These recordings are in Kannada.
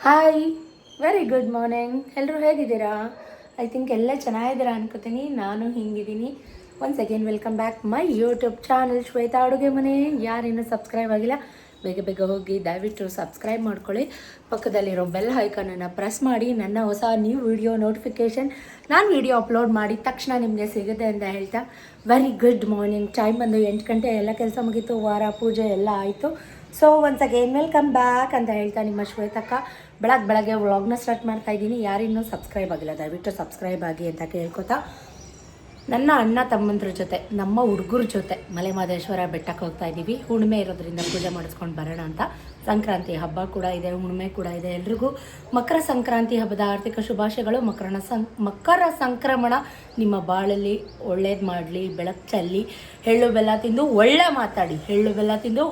Hi, very good morning. ಎಲ್ಲರೂ ಹೇಗಿದ್ದೀರಾ? ಐ ಥಿಂಕ್ ಎಲ್ಲ ಚೆನ್ನಾಗಿದ್ದೀರಾ ಅನ್ಕೋತೀನಿ. ನಾನು ಹಿಂಗಿದ್ದೀನಿ. Once again welcome back my YouTube channel Shweta ಅಡುಗೆ ಮನೆ. ಯಾರಿನ್ನೂ ಸಬ್ಸ್ಕ್ರೈಬ್ ಆಗಿಲ್ಲ ಬೇಗ ಬೇಗ ಹೋಗಿ ದಯವಿಟ್ಟು ಸಬ್ಸ್ಕ್ರೈಬ್ ಮಾಡ್ಕೊಳ್ಳಿ. ಪಕ್ಕದಲ್ಲಿರೋ ಬೆಲ್ ಐಕಾನನ್ನು ಪ್ರೆಸ್ ಮಾಡಿ ನನ್ನ ಹೊಸ ನ್ಯೂ ವಿಡಿಯೋ ನೋಟಿಫಿಕೇಷನ್ ನಾನು ವಿಡಿಯೋ ಅಪ್ಲೋಡ್ ಮಾಡಿದ ತಕ್ಷಣ ನಿಮಗೆ ಸಿಗುತ್ತೆ ಅಂತ ಹೇಳ್ತಾ ವೆರಿ ಗುಡ್ ಮಾರ್ನಿಂಗ್. ಟೈಮ್ ಬಂದು 8 ಗಂಟೆ. ಎಲ್ಲ ಕೆಲಸ ಮುಗೀತು, ವಾರ ಪೂಜೆ ಎಲ್ಲ ಆಯಿತು. So once again welcome back ಅಂತ ಹೇಳ್ತಾ ನಿಮ್ಮ ಶ್ವೇತಕ್ಕ ಬೆಳಗ್ಗೆ ವ್ಲಾಗ್ನ ಸ್ಟಾರ್ಟ್ ಮಾಡ್ತಾ ಇದ್ದೀನಿ. ಯಾರಿನ್ನೂ ಸಬ್ಸ್ಕ್ರೈಬ್ ಆಗಿಲ್ಲ ದಯವಿಟ್ಟು ಸಬ್ಸ್ಕ್ರೈಬ್ ಆಗಿ ಅಂತ ಕೇಳ್ಕೊತಾ, ನನ್ನ ಅಣ್ಣ ತಮ್ಮಂದ್ರ ಜೊತೆ ನಮ್ಮ ಹುಡುಗರ ಜೊತೆ ಮಲೆಮಹದೇಶ್ವರ ಬೆಟ್ಟಕ್ಕೆ ಹೋಗ್ತಾ ಇದ್ದೀವಿ. ಹುಣ್ಣಿಮೆ ಇರೋದ್ರಿಂದ ಪೂಜೆ ಮಾಡಿಸ್ಕೊಂಡು ಬರೋಣ ಅಂತ. ಸಂಕ್ರಾಂತಿ ಹಬ್ಬ ಕೂಡ ಇದೆ, ಹುಣ್ಣಿಮೆ ಕೂಡ ಇದೆ. ಎಲ್ರಿಗೂ ಮಕರ ಸಂಕ್ರಾಂತಿ ಹಬ್ಬದ ಆರ್ಥಿಕ ಶುಭಾಶಯಗಳು. ಮಕರ ಸಂಕ್ರಮಣ ನಿಮ್ಮ ಬಾಳಲ್ಲಿ ಒಳ್ಳೇದು ಮಾಡಲಿ, ಬೆಳಕು ಚೆಲ್ಲಿ, ಎಳ್ಳು ಬೆಲ್ಲ ತಿಂದು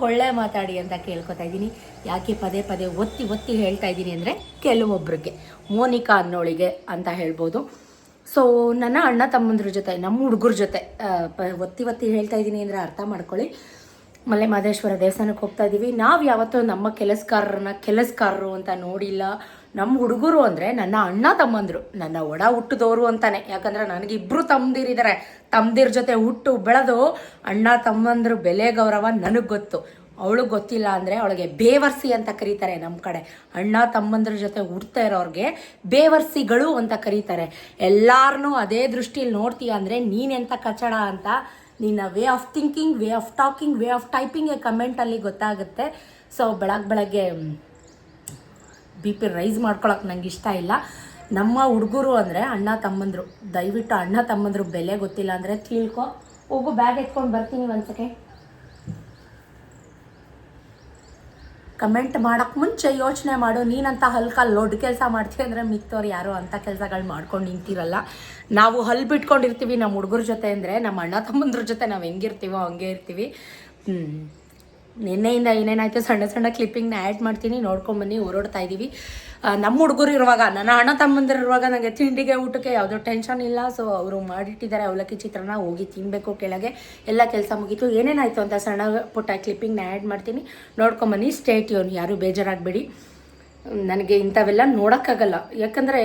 ಒಳ್ಳೆ ಮಾತಾಡಿ ಅಂತ ಕೇಳ್ಕೊತಾ ಇದ್ದೀನಿ. ಯಾಕೆ ಪದೇ ಪದೇ ಒತ್ತಿ ಹೇಳ್ತಾ ಇದ್ದೀನಿ ಅಂದರೆ, ಕೆಲವೊಬ್ಬರಿಗೆ ಮೋನಿಕಾ ಅನ್ನೋಳಿಗೆ ಅಂತ ಹೇಳ್ಬೋದು. ಸೊ ನನ್ನ ಅಣ್ಣ ತಮ್ಮಂದ್ರ ಜೊತೆ ನಮ್ಮ ಹುಡುಗರ ಜೊತೆ ಒತ್ತಿ ಹೇಳ್ತಾ ಇದ್ದೀನಿ ಅಂದರೆ ಅರ್ಥ ಮಾಡ್ಕೊಳ್ಳಿ. ಮಲೆಮಹದೇಶ್ವರ ದೇವಸ್ಥಾನಕ್ಕೆ ಹೋಗ್ತಾ ಇದ್ದೀವಿ. ನಾವು ಯಾವತ್ತೂ ನಮ್ಮ ಕೆಲಸಗಾರರು ಅಂತ ನೋಡಿಲ್ಲ. ನಮ್ಮ ಹುಡುಗರು ಅಂದರೆ ನನ್ನ ಅಣ್ಣ ತಮ್ಮಂದರು, ನನ್ನ ಒಡ ಹುಟ್ಟಿದವರು ಅಂತಾನೆ. ಯಾಕಂದರೆ ನನಗೆ ಇಬ್ಬರು ತಮ್ಮದಿರಿದ್ದಾರೆ. ತಮ್ಮದಿರ ಜೊತೆ ಹುಟ್ಟು ಬೆಳೆದು ಅಣ್ಣ ತಮ್ಮಂದ್ರ ಬೆಲೆ ಗೌರವ ನನಗೆ ಗೊತ್ತು. ಅವಳಿಗೆ ಗೊತ್ತಿಲ್ಲ ಅಂದರೆ ಅವಳಿಗೆ ಬೇವರ್ಸಿ ಅಂತ ಕರೀತಾರೆ. ನಮ್ಮ ಕಡೆ ಅಣ್ಣ ತಮ್ಮಂದ್ರ ಜೊತೆ ಹುಡ್ತಾ ಇರೋರಿಗೆ ಬೇವರ್ಸಿಗಳು ಅಂತ ಕರೀತಾರೆ. ಎಲ್ಲಾರನ್ನೂ ಅದೇ ದೃಷ್ಟಿಯಲ್ಲಿ ನೋಡ್ತೀಯ ಅಂದರೆ ನೀನೆಂಥ ಕಚಡ ಅಂತ ನಿನ್ನ way of thinking, way of talking, way of typing ಕಮೆಂಟಲ್ಲಿ ಗೊತ್ತಾಗುತ್ತೆ. ಸೊ ಬೆಳಗ್ಗೆ BP ರೈಸ್ ಮಾಡ್ಕೊಳಕ್ಕೆ ನಂಗೆ ಇಷ್ಟ ಇಲ್ಲ. ನಮ್ಮ ಹುಡುಗರು ಅಂದರೆ ಅಣ್ಣ ತಮ್ಮಂದರು. ದಯವಿಟ್ಟು ಅಣ್ಣ ತಮ್ಮಂದರು ಬೆಲೆ ಗೊತ್ತಿಲ್ಲ ಅಂದರೆ ತಿಳ್ಕೊ. ಹೋಗು, ಬ್ಯಾಗ್ ಎತ್ಕೊಂಡು ಬರ್ತೀನಿ ಒಂದ್ಸಕೆ. ಕಮೆಂಟ್ ಮಾಡೋಕ್ಕೆ ಮುಂಚೆ ಯೋಚನೆ ಮಾಡು. ನೀನಂತ ಹಲ್ಕಲ್ಲಿ ದೊಡ್ಡ ಕೆಲಸ ಮಾಡ್ತೀವಿ ಅಂದರೆ ಮಿಕ್ತವ್ರು ಯಾರೋ ಅಂಥ ಕೆಲಸಗಳು ಮಾಡ್ಕೊಂಡು ನಿಂತಿರಲ್ಲ. ನಾವು ಹಲ್ಲು ಬಿಟ್ಕೊಂಡಿರ್ತೀವಿ ನಮ್ಮ ಹುಡುಗರ ಜೊತೆ ಅಂದರೆ, ನಮ್ಮ ಅಣ್ಣ ತಮ್ಮಂದ್ರ ಜೊತೆ ನಾವು ಹೆಂಗಿರ್ತೀವೋ ಹಂಗೆ ಇರ್ತೀವಿ. ನಿನ್ನೆಯಿಂದ ಏನೇನಾಯಿತು ಸಣ್ಣ ಕ್ಲಿಪ್ಪಿಂಗ್ನ ಆ್ಯಡ್ ಮಾಡ್ತೀನಿ, ನೋಡ್ಕೊಂಬನ್ನಿ. ಓಡಾಡ್ತಾ ಇದ್ದೀವಿ. ನಮ್ಮ ಹುಡುಗರು ಇರುವಾಗ, ನನ್ನ ಅಣ್ಣ ತಮ್ಮಂದಿರು ಇರುವಾಗ ನನಗೆ ತಿಂಡಿಗೆ ಊಟಕ್ಕೆ ಯಾವುದೋ ಟೆನ್ಷನ್ ಇಲ್ಲ. ಸೊ ಅವರು ಮಾಡಿಟ್ಟಿದ್ದಾರೆ ಅವಲಕ್ಕಿ ಚಿತ್ರಾನ್ನ, ಹೋಗಿ ತಿನ್ನಬೇಕು ಕೆಳಗೆ. ಎಲ್ಲ ಕೆಲಸ ಮುಗೀತು. ಏನೇನಾಯಿತು ಅಂತ ಸಣ್ಣ ಪುಟ್ಟ ಕ್ಲಿಪ್ಪಿಂಗ್ನ ಆ್ಯಡ್ ಮಾಡ್ತೀನಿ, ನೋಡ್ಕೊಂಬನ್ನಿ. Stay tune. ಯಾರು ಬೇಜಾರಾಗಬೇಡಿ. ನನಗೆ ಇಂಥವೆಲ್ಲ ನೋಡೋಕ್ಕಾಗಲ್ಲ. ಯಾಕಂದರೆ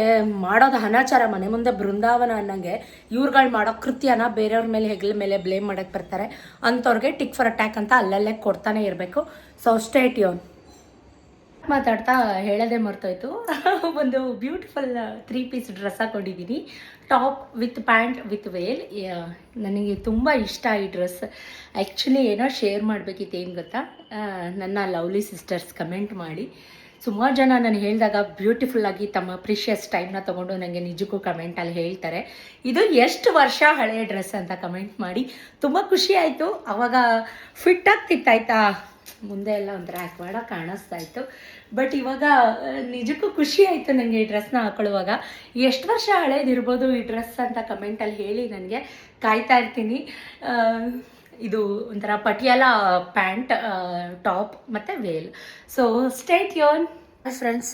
ಮಾಡೋದು ಅನಾಚಾರ. ಮನೆ ಮುಂದೆ ಬೃಂದಾವನ ಅನ್ನಂಗೆ ಇವ್ರುಗಳು ಮಾಡೋ ಕೃತ್ಯನ ಬೇರೆಯವ್ರ ಮೇಲೆ ಹೆಗ್ಲ ಮೇಲೆ ಬ್ಲೇಮ್ ಮಾಡೋಕ್ಕೆ ಬರ್ತಾರೆ. ಅಂಥವ್ರಿಗೆ ಟಿಕ್ ಫಾರ್ ಅಟ್ಯಾಕ್ ಅಂತ ಅಲ್ಲಲ್ಲೇ ಕೊಡ್ತಾನೆ ಇರಬೇಕು. So stay tuned. ಮಾತಾಡ್ತಾ ಹೇಳೋದೇ ಮರ್ತೋಯ್ತು. ಒಂದು ಬ್ಯೂಟಿಫುಲ್ 3 ಪೀಸ್ ಡ್ರೆಸ್ ಹಾಕೊಂಡಿದ್ದೀನಿ. Top with pant with veil. ನನಗೆ ತುಂಬ ಇಷ್ಟ ಈ ಡ್ರೆಸ್. ಆ್ಯಕ್ಚುಲಿ ಏನೋ ಶೇರ್ ಮಾಡಬೇಕಿತ್ತು. ಏನು ಗೊತ್ತಾ, ನನ್ನ ಲವ್ಲಿ ಸಿಸ್ಟರ್ಸ್ ಕಮೆಂಟ್ ಮಾಡಿ ಸುಮಾರು ಜನ ನಾನು ಹೇಳಿದಾಗ ಬ್ಯೂಟಿಫುಲ್ಲಾಗಿ ತಮ್ಮ ಪ್ರಿಷಿಯಸ್ ಟೈಮ್ನ ತೊಗೊಂಡು ನನಗೆ ನಿಜಕ್ಕೂ ಕಮೆಂಟಲ್ಲಿ ಹೇಳ್ತಾರೆ, ಇದು ಎಷ್ಟು ವರ್ಷ ಹಳೆಯ ಡ್ರೆಸ್ ಅಂತ ಕಮೆಂಟ್ ಮಾಡಿ. ತುಂಬ ಖುಷಿ ಆಯಿತು. ಆವಾಗ ಫಿಟ್ ಆಗ್ತಿತ್ತಾಯ್ತಾ, ಮುಂದೆ ಎಲ್ಲ ಒಂಥರ ಆಕ್ವಾಡ ಕಾಣಿಸ್ತಾ ಇತ್ತು. ಬಟ್ ಇವಾಗ ನಿಜಕ್ಕೂ ಖುಷಿ ಆಯಿತು ನನಗೆ ಈ ಡ್ರೆಸ್ನ ಹಾಕೊಳ್ಳುವಾಗ. ಎಷ್ಟು ವರ್ಷ ಹಳೇದಿರ್ಬೋದು ಈ ಡ್ರೆಸ್ ಅಂತ ಕಮೆಂಟಲ್ಲಿ ಹೇಳಿ, ನನಗೆ ಕಾಯ್ತಾ ಇರ್ತೀನಿ. ಇದು ಒಂಥರ ಪಟಿಯಾಲ ಪ್ಯಾಂಟ್, ಟಾಪ್ ಮತ್ತು veil. So stay tuned. Friends,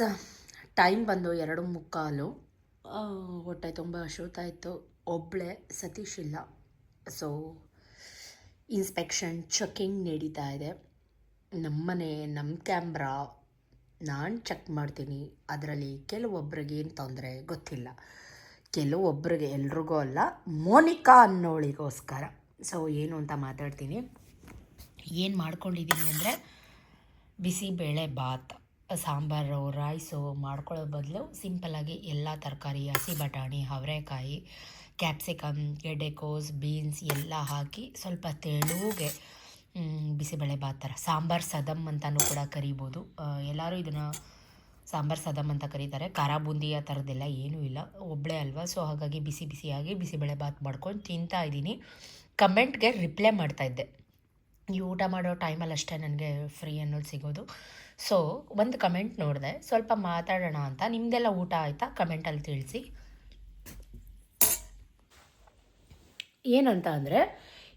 time ಬಂದು 2:45. ಹೊಟ್ಟೆ ತುಂಬ ಹಸಿತಾ ಇತ್ತು. ಒಬ್ಬಳೇ, ಸತೀಶ್ ಇಲ್ಲ. ಸೊ ಇನ್ಸ್ಪೆಕ್ಷನ್ ಚೆಕಿಂಗ್ ನಡೀತಾ ಇದೆ. ನಮ್ಮನೆ, ನಮ್ಮ ಕ್ಯಾಮ್ರಾ ನಾನು ಚೆಕ್ ಮಾಡ್ತೀನಿ. ಅದರಲ್ಲಿ ಕೆಲವೊಬ್ಬರಿಗೆ ಏನು ತೊಂದರೆ ಗೊತ್ತಿಲ್ಲ, ಕೆಲವೊಬ್ಬರಿಗೆ, ಎಲ್ರಿಗೂ ಅಲ್ಲ, ಮೋನಿಕಾ ಅನ್ನೋಳಿಗೋಸ್ಕರ. ಸೊ ಏನು ಅಂತ ಮಾತಾಡ್ತೀನಿ. ಏನು ಮಾಡ್ಕೊಂಡಿದ್ದೀನಿ ಅಂದರೆ, ಬಿಸಿಬೇಳೆ ಬಾತ್, ಸಾಂಬಾರು, ರೈಸು ಮಾಡ್ಕೊಳ್ಳೋ ಬದಲು ಸಿಂಪಲ್ಲಾಗಿ ಎಲ್ಲ ತರಕಾರಿ, ಹಸಿ ಬಟಾಣಿ, ಅವರೆಕಾಯಿ, ಕ್ಯಾಪ್ಸಿಕಮ್, ಗೆಡ್ಡೆಕೋಸ್, ಬೀನ್ಸ್ ಎಲ್ಲ ಹಾಕಿ ಸ್ವಲ್ಪ ತೆಳುಗೆ ಬಿಸಿಬೇಳೆ ಬಾತ್ ಥರ, ಸಾಂಬಾರು ಸದಮ್ ಅಂತಲೂ ಕೂಡ ಕರಿಬೋದು. ಎಲ್ಲರೂ ಇದನ್ನು ಸಾಂಬಾರು ಸದಮ್ ಅಂತ ಕರೀತಾರೆ. ಖಾರ ಬೂಂದಿ ಆ ಥರದ್ದೆಲ್ಲ ಏನೂ ಇಲ್ಲ, ಒಬ್ಬಳೇ ಅಲ್ವಾ. ಸೊ ಹಾಗಾಗಿ ಬಿಸಿಯಾಗಿ ಬಿಸಿಬೇಳೆ ಬಾತ್ ಮಾಡ್ಕೊಂಡು ತಿಂತಾ ಇದ್ದೀನಿ. ಕಮೆಂಟ್ಗೆ ರಿಪ್ಲೈ ಮಾಡ್ತಾಯಿದ್ದೆ. ಈ ಊಟ ಮಾಡೋ ಟೈಮಲ್ಲಿ ಅಷ್ಟೇ ನನಗೆ ಫ್ರೀ ಅನ್ನೋದು ಸಿಗೋದು. ಸೊ ಒಂದು ಕಮೆಂಟ್ ನೋಡಿದೆ, ಸ್ವಲ್ಪ ಮಾತಾಡೋಣ ಅಂತ. ನಿಮ್ಮದೆಲ್ಲ ಊಟ ಆಯಿತಾ? ಕಮೆಂಟಲ್ಲಿ ತಿಳಿಸಿ. ಏನಂತ ಅಂದರೆ,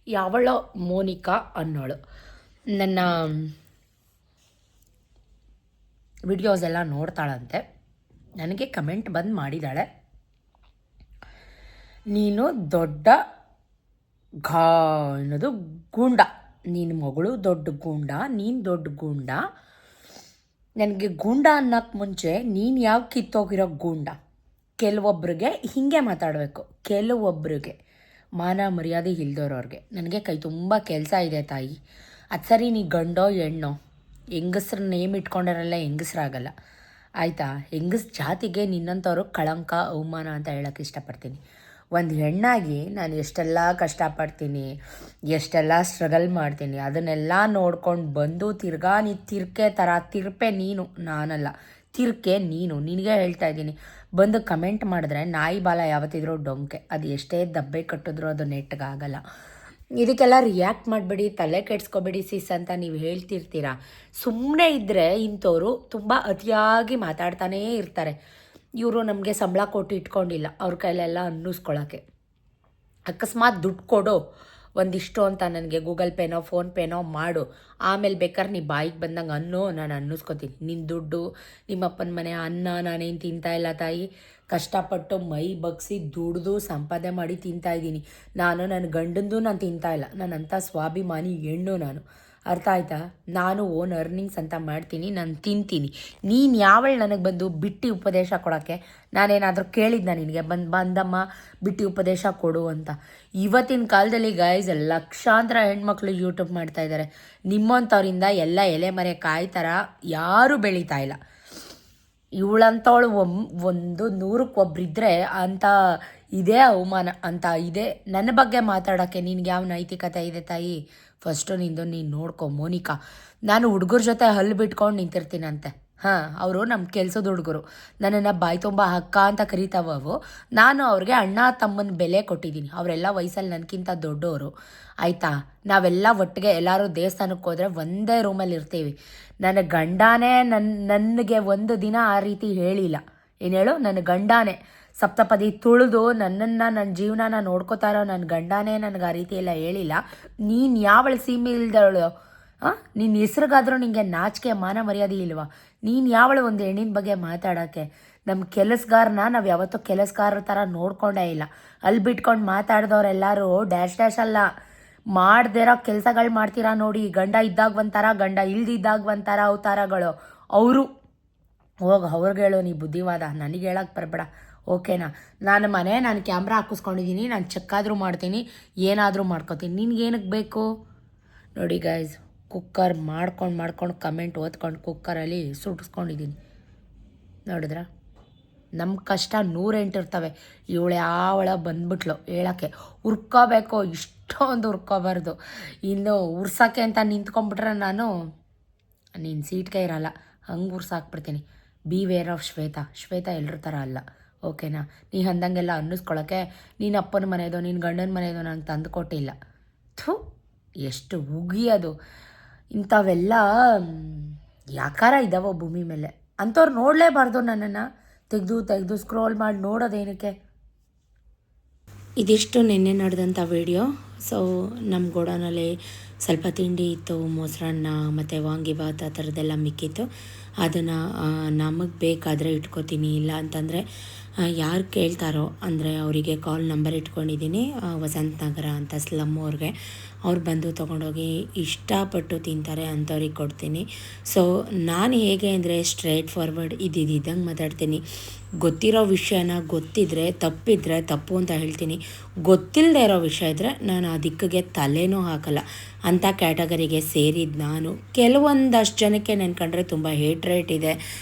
ಯಾವಳೋ ಮೋನಿಕಾ ಅನ್ನೋಳು ನನ್ನ ವಿಡಿಯೋಸ್ ಎಲ್ಲ ನೋಡ್ತಾಳಂತೆ. ನನಗೆ ಕಮೆಂಟ್ ಬಂದು ಮಾಡಿದ್ದಾಳೆ, ನೀನು ದೊಡ್ಡ ಅನ್ನೋದು ಗೂಂಡ, ನಿನ್ನ ಮಗಳು ದೊಡ್ಡ ಗೂಂಡ, ನೀನು ದೊಡ್ಡ ಗೂಂಡ, ನನಗೆ ಗೂಂಡ ಅನ್ನೋಕ್ಕೆ ಮುಂಚೆ ನೀನು ಯಾವ ಕಿತ್ತೋಗಿರೋ ಗೂಂಡ. ಕೆಲವೊಬ್ರಿಗೆ ಹೀಗೆ ಮಾತಾಡಬೇಕು, ಕೆಲವೊಬ್ರಿಗೆ ಮಾನ ಮರ್ಯಾದೆ ಇಲ್ದೋರವ್ರಿಗೆ. ನನಗೆ ಕೈ ತುಂಬ ಕೆಲಸ ಇದೆ ತಾಯಿ. ಅದು ಸರಿ, ನೀ ಗಂಡೋ ಹೆಣ್ಣೋ, ಹೆಂಗಸ್ರ ನೇಮ್ ಇಟ್ಕೊಂಡಿರಲ್ಲ ಹೆಂಗಸ್ರಾಗಲ್ಲ ಆಯಿತಾ. ಹೆಂಗಸ್ ಜಾತಿಗೆ ನಿನ್ನಂಥವ್ರು ಕಳಂಕ ಅವಮಾನ ಅಂತ ಹೇಳೋಕ್ಕೆ ಇಷ್ಟಪಡ್ತೀನಿ. ಒಂದು ಹೆಣ್ಣಾಗಿ ನಾನು ಎಷ್ಟೆಲ್ಲ ಕಷ್ಟಪಡ್ತೀನಿ, ಎಷ್ಟೆಲ್ಲ ಸ್ಟ್ರಗಲ್ ಮಾಡ್ತೀನಿ, ಅದನ್ನೆಲ್ಲ ನೋಡ್ಕೊಂಡು ಬಂದು ತಿರ್ಗಾ ನೀ ತಿರ್ಕೆ ಥರ ತಿರ್ಪೆ ನೀನು, ನಾನಲ್ಲ, ತಿರ್ಕೆ ನೀನು. ನಿನಗೆ ಹೇಳ್ತಾ ಇದ್ದೀನಿ, ಬಂದು ಕಮೆಂಟ್ ಮಾಡಿದ್ರೆ ನಾಯಿ ಬಾಲ ಯಾವತ್ತಿದ್ರೂ ಡೊಂಕೆ, ಅದು ಎಷ್ಟೇ ದಬ್ಬೆ ಕಟ್ಟಿದ್ರೂ ಅದು ನೆಟ್ಟಗಾಗಲ್ಲ. ಇದಕ್ಕೆಲ್ಲ ರಿಯಾಕ್ಟ್ ಮಾಡಬೇಡಿ, ತಲೆ ಕೆಡ್ಸ್ಕೊಬೇಡಿ ಸಿಸ್ ಅಂತ ನೀವು ಹೇಳ್ತಿರ್ತೀರ. ಸುಮ್ಮನೆ ಇದ್ದರೆ ಇಂಥವ್ರು ತುಂಬ ಅತಿಯಾಗಿ ಮಾತಾಡ್ತಾನೇ ಇರ್ತಾರೆ. ಇವರು ನಮಗೆ ಸಂಬಳ ಕೊಟ್ಟು ಇಟ್ಕೊಂಡಿಲ್ಲ ಅವ್ರ ಕೈಲೆಲ್ಲ ಅನ್ನಿಸ್ಕೊಳ್ಳೋಕ್ಕೆ. ಅಕಸ್ಮಾತ್ ದುಡ್ಡು ಕೊಡು ಒಂದಿಷ್ಟು ಅಂತ ನನಗೆ ಗೂಗಲ್ ಪೇನೋ ಫೋನ್ಪೇನೋ ಮಾಡು, ಆಮೇಲೆ ಬೇಕಾದ್ರೆ ನೀ ಬಾಯಿಗೆ ಬಂದಂಗೆ ಅನ್ನೋ, ನಾನು ಅನ್ನಿಸ್ಕೊತೀನಿ. ನಿನ್ನ ದುಡ್ಡು, ನಿಮ್ಮಪ್ಪನ ಮನೆ ಅನ್ನ ನಾನೇನು ತಿಂತಾಯಿಲ್ಲ ತಾಯಿ. ಕಷ್ಟಪಟ್ಟು ಮೈ ಬಗ್ಸಿ ದುಡ್ದು ಸಂಪಾದನೆ ಮಾಡಿ ತಿಂತಾಯಿದ್ದೀನಿ. ನಾನು ನನ್ನ ಗಂಡಂದು ನಾನು ತಿಂತಾಯಿಲ್ಲ. ನಾನಂಥ ಸ್ವಾಭಿಮಾನಿ ಹೆಣ್ಣು ನಾನು, ಅರ್ಥ ಆಯ್ತಾ. ನಾನು ಓನ್ ಅರ್ನಿಂಗ್ಸ್ ಅಂತ ಮಾಡ್ತೀನಿ, ನಾನು ತಿಂತೀನಿ. ನೀನು ಯಾವಳು ನನಗೆ ಬಂದು ಬಿಟ್ಟು ಉಪದೇಶ ಕೊಡೋಕ್ಕೆ? ನಾನೇನಾದರೂ ಕೇಳಿದ್ನ ನಿನಗೆ ಬಂದಮ್ಮ ಬಿಟ್ಟು ಉಪದೇಶ ಕೊಡು ಅಂತ? ಇವತ್ತಿನ ಕಾಲದಲ್ಲಿ ಗೈಸ್ ಲಕ್ಷಾಂತರ ಹೆಣ್ಮಕ್ಳು ಯೂಟ್ಯೂಬ್ ಮಾಡ್ತಾಯಿದ್ದಾರೆ. ನಿಮ್ಮಂಥವ್ರಿಂದ ಎಲ್ಲ ಎಲೆ ಮರೆ ಕಾಯಿ ಥರ ಯಾರೂ ಬೆಳೀತಾ ಇಲ್ಲ. ಇವಳಂಥವಳು ಒಂದು 100ಕ್ಕೆ ಒಬ್ಬರಿದ್ದರೆ ಅಂತ ಇದೇ ಅವಮಾನ ಅಂತ ಇದೆ. ನನ್ನ ಬಗ್ಗೆ ಮಾತಾಡೋಕ್ಕೆ ನಿನ್ಗೆ ಯಾವ ನೈತಿಕತೆ ಇದೆ ತಾಯಿ? ಫಸ್ಟು ನಿಂದು ನೀನು ನೋಡ್ಕೊ ಮೋನಿಕಾ. ನಾನು ಹುಡುಗರ ಜೊತೆ ಹಲ್ಲು ಬಿಟ್ಕೊಂಡು ನಿಂತಿರ್ತೀನಂತೆ. ಹಾಂ, ಅವರು ನಮ್ಮ ಕೆಲಸದ ಹುಡುಗರು, ನನ್ನನ್ನು ಬಾಯಿ ತುಂಬ ಅಕ್ಕ ಅಂತ ಕರಿತಾವವು. ನಾನು ಅವ್ರಿಗೆ ಅಣ್ಣ ತಮ್ಮನ ಬೆಲೆ ಕೊಟ್ಟಿದ್ದೀನಿ. ಅವರೆಲ್ಲ ವಯಸ್ಸಲ್ಲಿ ನನಗಿಂತ ದೊಡ್ಡವರು ಆಯಿತಾ. ನಾವೆಲ್ಲ ಒಟ್ಟಿಗೆ ಎಲ್ಲರೂ ದೇವಸ್ಥಾನಕ್ಕೆ ಹೋದರೆ ಒಂದೇ ರೂಮಲ್ಲಿ ಇರ್ತೀವಿ. ನನ್ನ ಗಂಡನೇ ನನಗೆ ಒಂದು ದಿನ ಆ ರೀತಿ ಹೇಳಿಲ್ಲ. ಏನು ಹೇಳು, ನನ್ನ ಗಂಡನೇ ಸಪ್ತಪದಿ ತುಳಿದು ನನ್ನನ್ನು, ನನ್ನ ಜೀವನನ ನೋಡ್ಕೋತಾ ಇರೋ ನನ್ನ ಗಂಡನೇ ನನಗೆ ಆ ರೀತಿ ಎಲ್ಲ ಹೇಳಿಲ್ಲ. ನೀನು ಯಾವಳು ಸೀಮೆ ಇಲ್ದವಳು? ನಿನ್ನ ಹೆಸ್ರಿಗಾದರೂ ನಿನಗೆ ನಾಚಿಕೆ ಮಾನ ಮರ್ಯಾದೆ ಇಲ್ವಾ? ನೀನು ಯಾವಳು ಒಂದು ಹೆಣ್ಣಿನ ಬಗ್ಗೆ ಮಾತಾಡೋಕ್ಕೆ? ನಮ್ಮ ಕೆಲಸಗಾರನ ನಾವು ಯಾವತ್ತೂ ಕೆಲಸಗಾರರ ಥರ ನೋಡ್ಕೊಂಡೇ ಇಲ್ಲ. ಅಲ್ಲಿ ಬಿಟ್ಕೊಂಡು ಮಾತಾಡಿದವ್ರೆಲ್ಲರೂ ಡ್ಯಾಶ್ ಅಲ್ಲ, ಮಾಡ್ದಿರೋ ಕೆಲಸಗಳು ಮಾಡ್ತೀರಾ ನೋಡಿ. ಗಂಡ ಇದ್ದಾಗ ಒಂಥರ, ಗಂಡ ಇಲ್ದಿದ್ದಾಗ ಒಂಥರ ಅವತಾರಗಳು ಅವರು. ಹೋಗಿ ಅವ್ರಿಗೆ ಹೇಳು ನೀ ಬುದ್ಧಿವಾದ, ನನಗೆ ಹೇಳಕ್ಕೆ ಬರಬೇಡ, ಓಕೆನಾ. ನಾನು ಕ್ಯಾಮ್ರಾ ಹಾಕಿಸ್ಕೊಂಡಿದ್ದೀನಿ, ನಾನು ಚೆಕ್ಕಾದರೂ ಮಾಡ್ತೀನಿ, ಏನಾದರೂ ಮಾಡ್ಕೊತೀನಿ. ನಿನ್ಗೇನಕ್ಕೆ ಬೇಕು? ನೋಡಿ ಗೈಸ್, ಕುಕ್ಕರ್ ಮಾಡ್ಕೊಂಡು ಕಮೆಂಟ್ ಓದ್ಕೊಂಡು ಕುಕ್ಕರಲ್ಲಿ ಸುಟ್ಟಿಸ್ಕೊಂಡಿದ್ದೀನಿ. ನೋಡಿದ್ರ, ನಮ್ಮ ಕಷ್ಟ 108 ಇರ್ತವೆ. ಇವಳು ಯಾವಳ ಬಂದ್ಬಿಟ್ಲು ಹೇಳೋಕ್ಕೆ. ಹುರ್ಕೋಬೇಕು, ಇಷ್ಟೊಂದು ಹುರ್ಕೋಬಾರ್ದು. ಇನ್ನು ಉರ್ಸೋಕ್ಕೆ ಅಂತ ನಿಂತ್ಕೊಂಡ್ಬಿಟ್ರೆ ನೀನು ಸೀಟ್ಗೆ ಇರಲ್ಲ, ಹಂಗೆ ಉರ್ಸಾಕ್ಬಿಡ್ತೀನಿ. ಬಿ ವೇರ್ ಆಫ್ ಶ್ವೇತಾ ಎಲ್ಲರ ಥರ ಅಲ್ಲ, ಓಕೆನಾ. ನೀ ಅಂದಂಗೆಲ್ಲ ಅನ್ನಿಸ್ಕೊಳ್ಳೋಕ್ಕೆ ನಿನ್ನ ಅಪ್ಪನ ಮನೆಯದು ನಿನ್ನ ಗಂಡನ ಮನೆಯದು ನಂಗೆ ತಂದು ಕೊಟ್ಟಿಲ್ಲ. ಥು, ಎಷ್ಟು ಉಗಿಯೋದು. ಇಂಥವೆಲ್ಲ ಯಾಕಾರ ಇದ್ದಾವೋ ಭೂಮಿ ಮೇಲೆ. ಅಂಥವ್ರು ನೋಡಲೇಬಾರ್ದು. ನನ್ನನ್ನು ತೆಗೆದು ಸ್ಕ್ರೋಲ್ ಮಾಡಿ ನೋಡೋದೇನಕ್ಕೆ? ಇದಿಷ್ಟು ನಿನ್ನೆ ನಡೆದಂಥ ವಿಡಿಯೋ. ಸೊ ನಮ್ಮ ಗೋಡನಲ್ಲಿ ಸ್ವಲ್ಪ ತಿಂಡಿ ಇತ್ತು, ಮೊಸರನ್ನ ಮತ್ತು ವಾಂಗಿಭಾತ್ ಆ ಥರದ್ದೆಲ್ಲ ಮಿಕ್ಕಿತ್ತು. ಅದನ್ನು ನಮಗೆ ಬೇಕಾದರೆ ಇಟ್ಕೋತೀನಿ, ಇಲ್ಲ ಅಂತಂದರೆ ಯಾರು ಕೇಳ್ತಾರೋ ಅಂದರೆ ಅವರಿಗೆ ಕಾಲ್ ನಂಬರ್ ಇಟ್ಕೊಂಡಿದ್ದೀನಿ, ವಸಂತ ನಗರ ಅಂತ ಸ್ಲಮ್ ಅವ್ರಿಗೆ. ಅವ್ರು ಬಂದು ತೊಗೊಂಡೋಗಿ ಇಷ್ಟಪಟ್ಟು ತಿಂತಾರೆ, ಅಂಥವ್ರಿಗೆ ಕೊಡ್ತೀನಿ. ಸೊ ನಾನು ಹೇಗೆ ಅಂದರೆ ಸ್ಟ್ರೈಟ್ ಫಾರ್ವರ್ಡ್ ಇದ್ದಂಗೆ ಮಾತಾಡ್ತೀನಿ. ಗೊತ್ತಿರೋ ವಿಷಯನ ಗೊತ್ತಿದ್ದರೆ ತಪ್ಪಿದ್ರೆ ತಪ್ಪು ಅಂತ ಹೇಳ್ತೀನಿ. ಗೊತ್ತಿಲ್ಲದೆ ಇರೋ ವಿಷಯ ಇದ್ದರೆ ನಾನು ಆ ದಿಕ್ಕಿಗೆ ತಲೆನೂ ಹಾಕಲ್ಲ. ಅಂಥ ಕ್ಯಾಟಗರಿಗೆ ಸೇರಿದ್ದು ನಾನು. ಕೆಲವೊಂದಷ್ಟು ಜನಕ್ಕೆ ನನ್ನ ಕಂಡ್ರೆ ತುಂಬ ಹೇಟ್ರೇಟ್ ಇದೆ.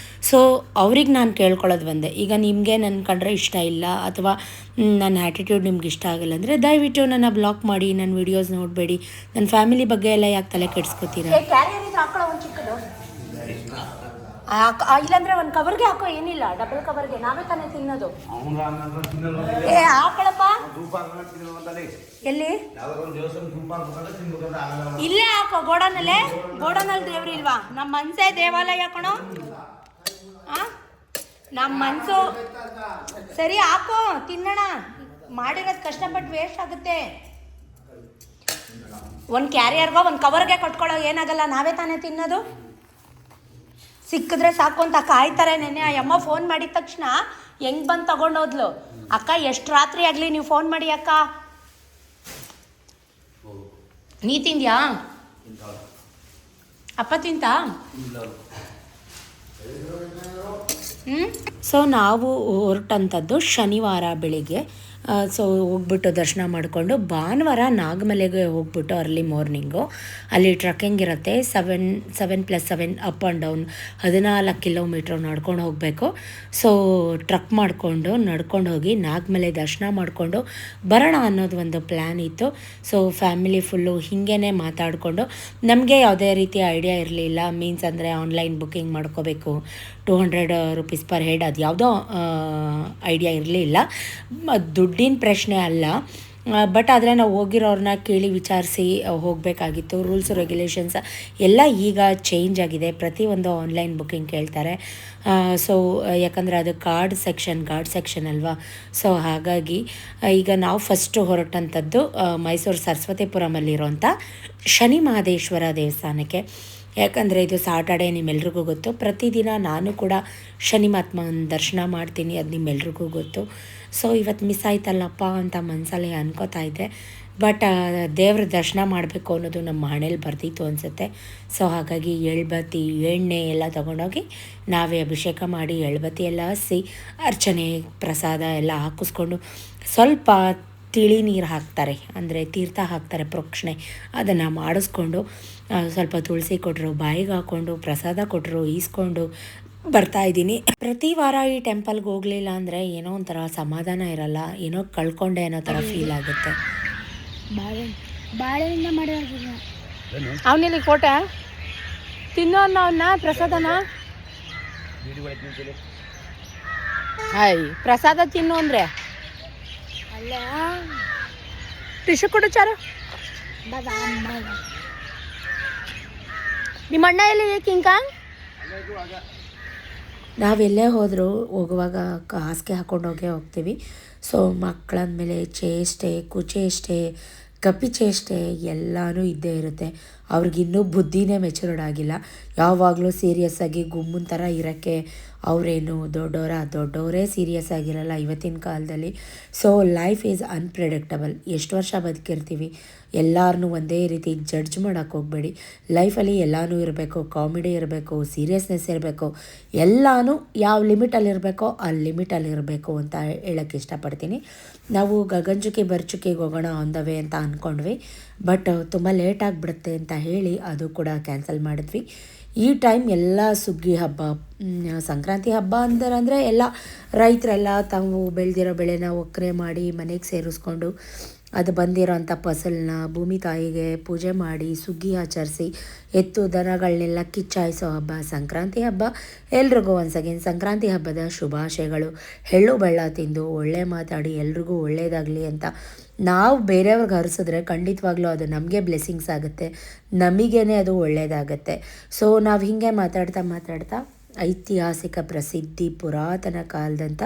ಸೊ ಅವ್ರಿಗೆ ನಾನು ಕೇಳ್ಕೊಳ್ಳೋದು ಒಂದೇ, ಈಗ ನಿಮಗೆ ನನ್ನ ಕಂಡ್ರೆ ಇಷ್ಟ ಇಲ್ಲ ಅಥವಾ ನನ್ನ ಆ್ಯಟಿಟ್ಯೂಡ್ ನಿಮ್ಗೆ ಇಷ್ಟ ಆಗಿಲ್ಲ ಅಂದರೆ ದಯವಿಟ್ಟು ನನ್ನ ಬ್ಲಾಕ್ ಮಾಡಿ, ನನ್ನ ವೀಡಿಯೋಸ್ ನೋಡಬೇಡಿ. ನನ್ನ ಫ್ಯಾಮಿಲಿ ಬಗ್ಗೆ ಎಲ್ಲ ಯಾಕೆ ತಲೆ ಕೆಡಿಸ್ಕೊತೀರಾ? ಇಲ್ಲಾಂದ್ರೆ ಒಂದು ಕವರ್ಗೆ ಹಾಕೋ, ಏನಿಲ್ಲ ಡಬಲ್ ಕವರ್ಗೆ, ನಾವೇ ತಾನೇ ತಿನ್ನೋದು. ಹಾಕಳಪ್ಪ, ಎಲ್ಲಿ ಇಲ್ಲೇ ಹಾಕೋ, ಗೋಡನಲ್ಲಿ ದೇವ್ರು ಇಲ್ವಾ? ನಮ್ಮ ಮನ್ಸೇ ದೇವಾಲಯ ಕಣೋ. ನಮ್ಮ ಮನ್ಸು ಸರಿ, ಹಾಕೋ ತಿನ್ನೋಣ. ಮಾಡಿರೋದು ಕಷ್ಟಪಟ್ಟು ವೇಸ್ಟ್ ಆಗುತ್ತೆ. ಒಂದು ಕ್ಯಾರಿಯರ್ಗೋ ಒಂದು ಕವರ್ಗೆ ಕಟ್ಕೊಳ್ಳೋ ಏನಾಗಲ್ಲ, ನಾವೇ ತಾನೇ ತಿನ್ನೋದು. ಸಿಕ್ಕಿದ್ರೆ ಸಾಕು ಅಂತ ಕಾಯ್ತಾರೆ. ನೆನ್ನೆ ಆ ಅಮ್ಮ ಫೋನ್ ಮಾಡಿದ ತಕ್ಷಣ ಹೆಂಗೆ ಬಂದು ತಗೊಂಡೋದ್ಲು. ಅಕ್ಕ ಎಷ್ಟು ರಾತ್ರಿ ಆಗಲಿ ನೀವು ಫೋನ್ ಮಾಡಿ ಅಕ್ಕ. ನೀ ತಿಂದ್ಯಾ? ಅಪ್ಪ ತಿಂತ? ಸೊ ನಾವು ಹೊರಟಂಥದ್ದು ಶನಿವಾರ ಬೆಳಿಗ್ಗೆ. ಸೊ ಹೋಗ್ಬಿಟ್ಟು ದರ್ಶನ ಮಾಡಿಕೊಂಡು ಭಾನುವಾರ ನಾಗಮಲೆಗೆ ಹೋಗ್ಬಿಟ್ಟು ಅರ್ಲಿ ಮಾರ್ನಿಂಗು ಅಲ್ಲಿ ಟ್ರಕ್ಕಿಂಗ್ ಇರುತ್ತೆ. 7+7 ಅಪ್ ಆ್ಯಂಡ್ ಡೌನ್ 14 ಕಿಲೋಮೀಟ್ರ್ ನಡ್ಕೊಂಡು ಹೋಗಬೇಕು. ಸೊ ಟ್ರಕ್ ಮಾಡಿಕೊಂಡು ನಡ್ಕೊಂಡು ಹೋಗಿ ನಾಗಮಲೆ ದರ್ಶನ ಮಾಡಿಕೊಂಡು ಬರೋಣ ಅನ್ನೋದು ಒಂದು ಪ್ಲ್ಯಾನ್ ಇತ್ತು. ಸೊ ಫ್ಯಾಮಿಲಿ ಫುಲ್ಲು ಹೀಗೇ ಮಾತಾಡಿಕೊಂಡು ನಮಗೆ ಯಾವುದೇ ರೀತಿ ಐಡಿಯಾ ಇರಲಿಲ್ಲ. ಮೀನ್ಸ್ ಅಂದರೆ ಆನ್ಲೈನ್ ಬುಕ್ಕಿಂಗ್ ಮಾಡ್ಕೋಬೇಕು, 200 ರೂಪೀಸ್ ಪರ್ ಹೆಡ್, ಅದು ಯಾವುದೋ ಐಡಿಯಾ ಇರಲಿಲ್ಲ. ದುಡ್ಡಿನ ಪ್ರಶ್ನೆ ಅಲ್ಲ, ಬಟ್ ಆದರೆ ನಾವು ಹೋಗಿರೋರನ್ನ ಕೇಳಿ ವಿಚಾರಿಸಿ ಹೋಗಬೇಕಾಗಿತ್ತು. ರೂಲ್ಸ್ ರೆಗ್ಯುಲೇಷನ್ಸ್ ಎಲ್ಲ ಈಗ ಚೇಂಜ್ ಆಗಿದೆ. ಪ್ರತಿಯೊಂದು ಆನ್ಲೈನ್ ಬುಕ್ಕಿಂಗ್ ಕೇಳ್ತಾರೆ. ಸೊ ಯಾಕಂದರೆ ಅದು ಗಾರ್ಡ್ ಸೆಕ್ಷನ್ ಅಲ್ವಾ. ಸೊ ಹಾಗಾಗಿ ಈಗ ನಾವು ಫಸ್ಟು ಹೊರಟಂಥದ್ದು ಮೈಸೂರು ಸರಸ್ವತಿಪುರಮಲ್ಲಿರೋಂಥ ಶನಿ ಮಹದೇಶ್ವರ ದೇವಸ್ಥಾನಕ್ಕೆ. ಯಾಕಂದರೆ ಇದು ಸಾಟರ್ಡೆ, ನಿಮ್ಮೆಲ್ರಿಗೂ ಗೊತ್ತು. ಪ್ರತಿದಿನ ನಾನು ಕೂಡ ಶನಿ ಮಹಾತ್ಮನ ದರ್ಶನ ಮಾಡ್ತೀನಿ, ಅದು ನಿಮ್ಮೆಲ್ರಿಗೂ ಗೊತ್ತು. ಸೊ ಇವತ್ತು ಮಿಸ್ ಆಯ್ತಲ್ಲಪ್ಪ ಅಂತ ಮನಸ್ಸಲ್ಲಿ ಅನ್ಕೋತಾ ಇದ್ದೆ. ಬಟ್ ದೇವ್ರ ದರ್ಶನ ಮಾಡಬೇಕು ಅನ್ನೋದು ನಮ್ಮ ಹಣೆಯಲ್ಲಿ ಬರ್ತಿತ್ತು ಅನಿಸುತ್ತೆ. ಸೊ ಹಾಗಾಗಿ ಎಳ್ಬತ್ತಿ ಎಣ್ಣೆ ಎಲ್ಲ ತೊಗೊಂಡೋಗಿ ನಾವೇ ಅಭಿಷೇಕ ಮಾಡಿ ಎಳ್ಬತ್ತಿ ಎಲ್ಲ ಹಚ್ಚಿ ಅರ್ಚನೆ ಪ್ರಸಾದ ಎಲ್ಲ ಹಾಕಿಸ್ಕೊಂಡು ಸ್ವಲ್ಪ ತಿಳಿ ನೀರು ಹಾಕ್ತಾರೆ, ಅಂದರೆ ತೀರ್ಥ ಹಾಕ್ತಾರೆ, ಪ್ರೋಕ್ಷಣೆ, ಅದನ್ನು ಮಾಡಿಸ್ಕೊಂಡು ಸ್ವಲ್ಪ ತುಳಸಿ ಕೊಟ್ಟರು, ಬಾಯಿಗೆ ಹಾಕ್ಕೊಂಡು ಪ್ರಸಾದ ಕೊಟ್ಟರು, ಈಸ್ಕೊಂಡು ಬರ್ತಾಯಿದ್ದೀನಿ. ಪ್ರತಿ ವಾರ ಈ ಟೆಂಪಲ್ಗೆ ಹೋಗಲಿಲ್ಲ ಅಂದರೆ ಏನೋ ಒಂಥರ ಸಮಾಧಾನ ಇರಲ್ಲ, ಏನೋ ಕಳ್ಕೊಂಡೆ ಅನ್ನೋ ಥರ ಫೀಲ್ ಆಗುತ್ತೆ. ಬಾಳೆಯಿಂದ ಮಾಡಿ ಅವನಲ್ಲಿ ಕೋಟೆ ತಿನ್ನೋನ್ನ ಅವನ್ನ ಪ್ರಸಾದನ ಪ್ರಸಾದ ತಿನ್ನು ಅಂದರೆ ಅಲ್ಲ ಟಿಶು ಕೊಡು ಚಾರು. ನಿಮ್ಮ ಅಣ್ಣ ಎಲ್ಲಿ ಕಿಂಕ? ನಾವೆಲ್ಲೇ ಹೋದರೂ ಹೋಗುವಾಗ ಹಾಸಿಗೆ ಹಾಕ್ಕೊಂಡೋಗೇ ಹೋಗ್ತೀವಿ. ಸೊ ಮಕ್ಕಳಂದಮೇಲೆ ಚೇಷ್ಟೆ, ಕುಚೇಷ್ಟೆ, ಕಪಿಚೇಷ್ಟೆ ಎಲ್ಲನೂ ಇದ್ದೇ ಇರುತ್ತೆ. ಅವ್ರಿಗಿನ್ನೂ ಬುದ್ಧಿನೇ ಮೆಚೂರ್ಡ್ ಆಗಿಲ್ಲ. ಯಾವಾಗಲೂ ಸೀರಿಯಸ್ಸಾಗಿ ಗುಮ್ಮನ ಥರ ಇರೋಕ್ಕೆ ಅವರೇನು ದೊಡ್ಡವರೇ ಸೀರಿಯಸ್ ಆಗಿರಲ್ಲ ಇವತ್ತಿನ ಕಾಲದಲ್ಲಿ. So life is unpredictable. ಎಷ್ಟು ವರ್ಷ ಬದುಕಿರ್ತೀವಿ, ಎಲ್ಲರನ್ನೂ ಒಂದೇ ರೀತಿ ಜಡ್ಜ್ ಮಾಡೋಕ್ಕೆ ಹೋಗಬೇಡಿ. ಲೈಫಲ್ಲಿ ಎಲ್ಲನೂ ಇರಬೇಕು, ಕಾಮಿಡಿ ಇರಬೇಕು, ಸೀರಿಯಸ್ನೆಸ್ ಇರಬೇಕು, ಎಲ್ಲನೂ ಯಾವ ಲಿಮಿಟಲ್ಲಿರಬೇಕೋ ಆ ಲಿಮಿಟಲ್ಲಿರಬೇಕು ಅಂತ ಹೇಳೋಕ್ಕೆ ಇಷ್ಟಪಡ್ತೀನಿ. ನಾವು ಗಗನಚುಕ್ಕಿ ಬರಚುಕ್ಕಿಗೆ ಹೋಗೋಣ ಆನ್ ದ ವೇ ಅಂತ ಅಂದ್ಕೊಂಡ್ವಿ. ಬಟ್ ತುಂಬ ಲೇಟ್ ಆಗಿಬಿಡುತ್ತೆ ಅಂತ ಹೇಳಿ ಅದು ಕೂಡ ಕ್ಯಾನ್ಸಲ್ ಮಾಡಿದ್ವಿ. ಈ ಟೈಮ್ ಎಲ್ಲ ಸುಗ್ಗಿ ಹಬ್ಬ, ಸಂಕ್ರಾಂತಿ ಹಬ್ಬ ಅಂದರೆ ಎಲ್ಲ ರೈತರೆಲ್ಲ ತಾವು ಬೆಳೆದಿರೋ ಬೆಳೆನ ಒಕ್ಕರೆ ಮಾಡಿ ಮನೆಗೆ ಸೇರಿಸ್ಕೊಂಡು ಅದು ಬಂದಿರೋ ಅಂಥ ಫಸಲನ್ನ ಭೂಮಿ ತಾಯಿಗೆ ಪೂಜೆ ಮಾಡಿ ಸುಗ್ಗಿ ಆಚರಿಸಿ ಎತ್ತು ದನಗಳನ್ನೆಲ್ಲ ಕಿಚ್ಚಾಯಿಸೋ ಹಬ್ಬ ಸಂಕ್ರಾಂತಿ ಹಬ್ಬ. ಎಲ್ರಿಗೂ ಒನ್ಸ್ ಅಗೇನ್ ಸಂಕ್ರಾಂತಿ ಹಬ್ಬದ ಶುಭಾಶಯಗಳು. ಎಳ್ಳು ಬೆಲ್ಲ ತಿಂದು ಒಳ್ಳೆ ಮಾತಾಡಿ ಎಲ್ರಿಗೂ ಒಳ್ಳೆಯದಾಗಲಿ ಅಂತ ನಾವು ಬೇರೆಯವ್ರಿಗೆ ಹರಿಸಿದ್ರೆ ಖಂಡಿತವಾಗ್ಲೂ ಅದು ನಮಗೆ ಬ್ಲೆಸ್ಸಿಂಗ್ಸ್ ಆಗುತ್ತೆ, ನಮಗೇನೆ ಅದು ಒಳ್ಳೆಯದಾಗತ್ತೆ. ಸೊ ನಾವು ಹೀಗೆ ಮಾತಾಡ್ತಾ ಐತಿಹಾಸಿಕ ಪ್ರಸಿದ್ಧಿ ಪುರಾತನ ಕಾಲದಂಥ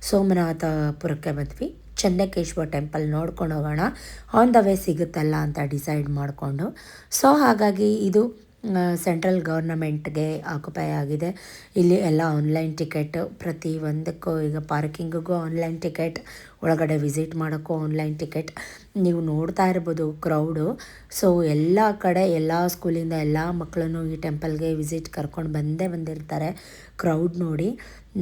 ಸೋಮನಾಥಪುರಕ್ಕೆ ಬಂದ್ವಿ. ಚೆನ್ನಕೇಶ್ವರ ಟೆಂಪಲ್ ನೋಡ್ಕೊಂಡು ಹೋಗೋಣ, ಆನ್ ದ ವೇ ಸಿಗುತ್ತಲ್ಲ ಅಂತ ಡಿಸೈಡ್ ಮಾಡಿಕೊಂಡು. ಸೊ ಹಾಗಾಗಿ ಇದು ಸೆಂಟ್ರಲ್ ಗೌರ್ನಮೆಂಟ್ಗೆ ಆಕ್ಯುಪೈ ಆಗಿದೆ. ಇಲ್ಲಿ ಎಲ್ಲ ಆನ್ಲೈನ್ ಟಿಕೆಟ್, ಪ್ರತಿ ಒಂದಕ್ಕೂ ಈಗ ಪಾರ್ಕಿಂಗಿಗೂ ಆನ್ಲೈನ್ ಟಿಕೆಟ್, ಒಳಗಡೆ ವಿಸಿಟ್ ಮಾಡೋಕ್ಕೂ ಆನ್ಲೈನ್ ಟಿಕೆಟ್. ನೀವು ನೋಡ್ತಾ ಇರ್ಬೋದು ಕ್ರೌಡು. ಸೊ ಎಲ್ಲ ಕಡೆ ಎಲ್ಲ ಸ್ಕೂಲಿಂದ ಎಲ್ಲ ಮಕ್ಕಳನ್ನು ಈ ಟೆಂಪಲ್ಗೆ ವಿಸಿಟ್ ಕರ್ಕೊಂಡು ಬಂದಿರ್ತಾರೆ. ಕ್ರೌಡ್ ನೋಡಿ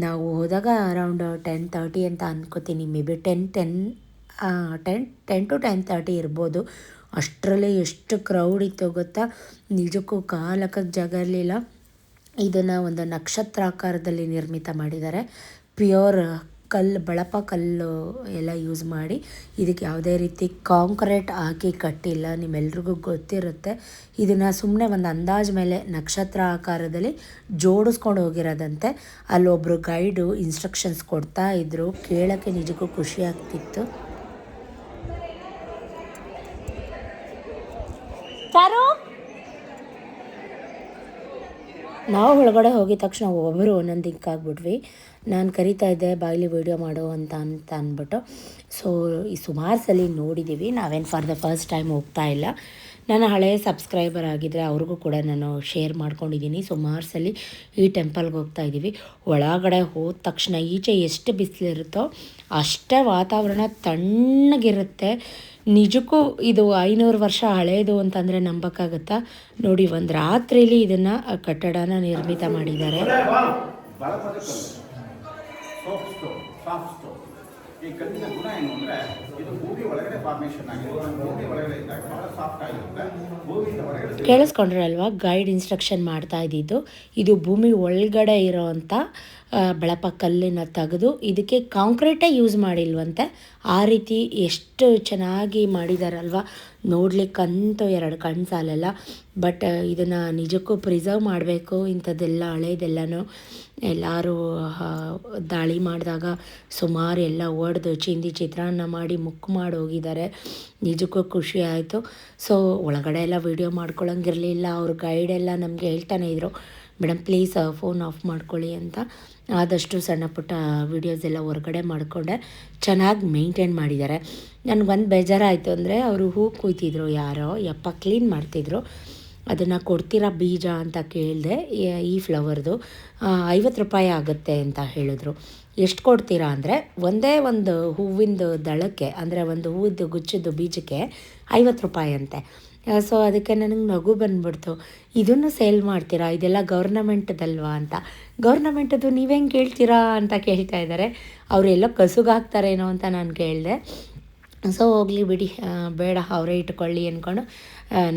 ನಾವು ಹೋದಾಗ ಅರೌಂಡ್ 10:30 ಅಂತ ಅನ್ಕೋತೀನಿ, ಮೇ ಬಿ 10 to 10:30 ಇರ್ಬೋದು. ಅಷ್ಟರಲ್ಲೇ ಎಷ್ಟು ಕ್ರೌಡ್ ಇತ್ತು ಗೊತ್ತಾ, ನಿಜಕ್ಕೂ ಕಾಲಕ್ಕಕ್ಕೆ ಜಾಗ ಇರಲಿಲ್ಲ. ಇದನ್ನು ಒಂದು ನಕ್ಷತ್ರಾಕಾರದಲ್ಲಿ ನಿರ್ಮಿತ ಮಾಡಿದ್ದಾರೆ. ಪ್ಯೂರ್ ಬಳಪ ಕಲ್ಲು ಎಲ್ಲ ಯೂಸ್ ಮಾಡಿ, ಇದಕ್ಕೆ ಯಾವುದೇ ರೀತಿ ಕಾಂಕ್ರೀಟ್ ಹಾಕಿ ಕಟ್ಟಿಲ್ಲ. ನಿಮ್ಮೆಲ್ರಿಗೂ ಗೊತ್ತಿರುತ್ತೆ. ಇದನ್ನು ಸುಮ್ಮನೆ ಒಂದು ಅಂದಾಜು ಮೇಲೆ ನಕ್ಷತ್ರ ಆಕಾರದಲ್ಲಿ ಜೋಡಿಸ್ಕೊಂಡು ಹೋಗಿರೋದಂತೆ. ಅಲ್ಲೊಬ್ಬರು ಗೈಡು ಇನ್ಸ್ಟ್ರಕ್ಷನ್ಸ್ ಕೊಡ್ತಾ ಇದ್ದರು, ಕೇಳೋಕ್ಕೆ ನಿಜಕ್ಕೂ ಖುಷಿ ಆಗ್ತಿತ್ತು. ನಾವು ಒಳಗಡೆ ಹೋಗಿದ ತಕ್ಷಣ ಒಬ್ಬರು ಒಂದೊಂದು ದಿಕ್ಕಾಗ್ಬಿಟ್ವಿ. ನಾನು ಕರಿತಾ ಇದ್ದೆ ಬಾಯಿಲಿ ವೀಡಿಯೋ ಮಾಡು ಅಂತ ಅಂದ್ಬಿಟ್ಟು. ಸೊ ಈ ಸುಮಾರು ಸಲ ನೋಡಿದ್ದೀವಿ, ನಾವೇನು ಫಾರ್ ದ ಫಸ್ಟ್ ಟೈಮ್ ಹೋಗ್ತಾ ಇಲ್ಲ. ನನ್ನ ಹಳೆಯ ಸಬ್ಸ್ಕ್ರೈಬರ್ ಆಗಿದ್ದರೆ ಅವ್ರಿಗೂ ಕೂಡ ನಾನು ಶೇರ್ ಮಾಡ್ಕೊಂಡಿದ್ದೀನಿ. ಸುಮಾರು ಸಲ ಈ ಟೆಂಪಲ್ಗೆ ಹೋಗ್ತಾ ಇದ್ದೀವಿ. ಒಳಗಡೆ ಹೋದ ತಕ್ಷಣ ಈಚೆ ಎಷ್ಟು ಬಿಸಿಲಿರುತ್ತೋ ಅಷ್ಟೇ ವಾತಾವರಣ ತಣ್ಣಗಿರುತ್ತೆ. ನಿಜಕ್ಕೂ ಇದು 500 ವರ್ಷ ಹಳೇದು ಅಂತಂದರೆ ನಂಬಕ್ಕಾಗತ್ತಾ? ನೋಡಿ, ಒಂದು ರಾತ್ರಿಲಿ ಇದನ್ನು ಕಟ್ಟಡನ ನಿರ್ಮಿತ ಮಾಡಿದ್ದಾರೆ. ಈ ಕಲ್ಲಿನ ಗುಣ ಏನು ಅಂದರೆ ಇದು ಭೂಮಿ ಒಳಗಡೆ ಫಾರ್ಮೇಷನ್ ಆಗಿದೆ. ಭೂಮಿ ಒಳಗಡೆ ಇದ್ದಾಗ ಬಹಳ ಸಾಫ್ಟ್ ಆಗಿರುತ್ತೆ. ಭೂಮಿಯಿಂದ ಹೊರಗಡೆ ಕೇಳಿಸ್ಕೊಂಡ್ರಲ್ವಾ ಗೈಡ್ ಇನ್ಸ್ಟ್ರಕ್ಷನ್ ಮಾಡ್ತಾ ಇದ್ದಿದ್ದು? ಇದು ಭೂಮಿ ಒಳಗಡೆ ಇರೋವಂಥ ಬಳಪ ಕಲ್ಲನ್ನು ತೆಗೆದು ಇದಕ್ಕೆ ಕಾಂಕ್ರೀಟೇ ಯೂಸ್ ಮಾಡಿಲ್ವಂತೆ. ಆ ರೀತಿ ಎಷ್ಟು ಚೆನ್ನಾಗಿ ಮಾಡಿದಾರಲ್ವ, ನೋಡ್ಲಿಕ್ಕಂತೂ 2 ಕಣ್ಣು ಸಾಲಲ್ಲ. ಬಟ್ ಇದನ್ನು ನಿಜಕ್ಕೂ ಪ್ರಿಸರ್ವ್ ಮಾಡಬೇಕು. ಇಂಥದ್ದೆಲ್ಲ ಹಳೇದೆಲ್ಲನೂ ಎಲ್ಲರೂ ದಾಳಿ ಮಾಡಿದಾಗ ಸುಮಾರು ಎಲ್ಲ ಒಡೆದು ಚಿಂದಿ ಚಿತ್ರಾನ್ನ ಮಾಡಿ ಮುಕ್ಕು ಮಾಡಿ ಹೋಗಿದ್ದಾರೆ. ನಿಜಕ್ಕೂ ಖುಷಿ ಆಯಿತು. ಸೊ ಒಳಗಡೆ ಎಲ್ಲ ವೀಡಿಯೋ ಮಾಡ್ಕೊಳ್ಳೋಂಗಿರಲಿಲ್ಲ. ಅವ್ರ ಗೈಡೆಲ್ಲ ನಮಗೆ ಹೇಳ್ತಾನೆ ಇದ್ರು, ಮೇಡಮ್ ಪ್ಲೀಸ್ ಫೋನ್ ಆಫ್ ಮಾಡ್ಕೊಳ್ಳಿ ಅಂತ. ಆದಷ್ಟು ಸಣ್ಣ ಪುಟ್ಟ ವೀಡಿಯೋಸ್ ಎಲ್ಲ ಹೊರಗಡೆ ಮಾಡಿಕೊಂಡೆ. ಚೆನ್ನಾಗಿ ಮೇಂಟೈನ್ ಮಾಡಿದ್ದಾರೆ. ನನಗೊಂದು ಬೇಜಾರಾಯಿತು ಅಂದರೆ ಅವರು ಹೂ ಕುಯ್ತಿದ್ರು, ಯಾರೋ ಯಪ್ಪ ಕ್ಲೀನ್ ಮಾಡ್ತಿದ್ರು. ಅದನ್ನು ಕೊಡ್ತೀರಾ ಬೀಜ ಅಂತ ಕೇಳಿದೆ. ಈ ಫ್ಲವರ್ದು 50 ರೂಪಾಯಿ ಆಗುತ್ತೆ ಅಂತ ಹೇಳಿದ್ರು. ಎಷ್ಟು ಕೊಡ್ತೀರಾ ಅಂದರೆ ಒಂದೇ ಒಂದು ಹೂವಿಂದು ದಳಕ್ಕೆ, ಅಂದರೆ ಒಂದು ಹೂವಿದ್ದು ಗುಚ್ಚದ್ದು ಬೀಜಕ್ಕೆ 50 ರೂಪಾಯಿ ಅಂತೆ. ಸೊ ಅದಕ್ಕೆ ನನಗೆ ನಗು ಬಂದುಬಿಡ್ತು. ಇದನ್ನು ಸೇಲ್ ಮಾಡ್ತೀರಾ, ಇದೆಲ್ಲ ಗೌರ್ನಮೆಂಟ್ದಲ್ವಾ ಅಂತ. ಗೌರ್ನಮೆಂಟದು ನೀವೇನು ಕೇಳ್ತೀರಾ ಅಂತ ಕೇಳ್ತಾ ಇದ್ದಾರೆ. ಅವರೆಲ್ಲೋ ಕಸುಗಾಗ್ತಾರೇನೋ ಅಂತ ನಾನು ಕೇಳಿದೆ. ಸೊ ಹೋಗಲಿ ಬಿಡಿ, ಬೇಡ ಅವರೇ ಇಟ್ಕೊಳ್ಳಿ ಅಂದ್ಕೊಂಡು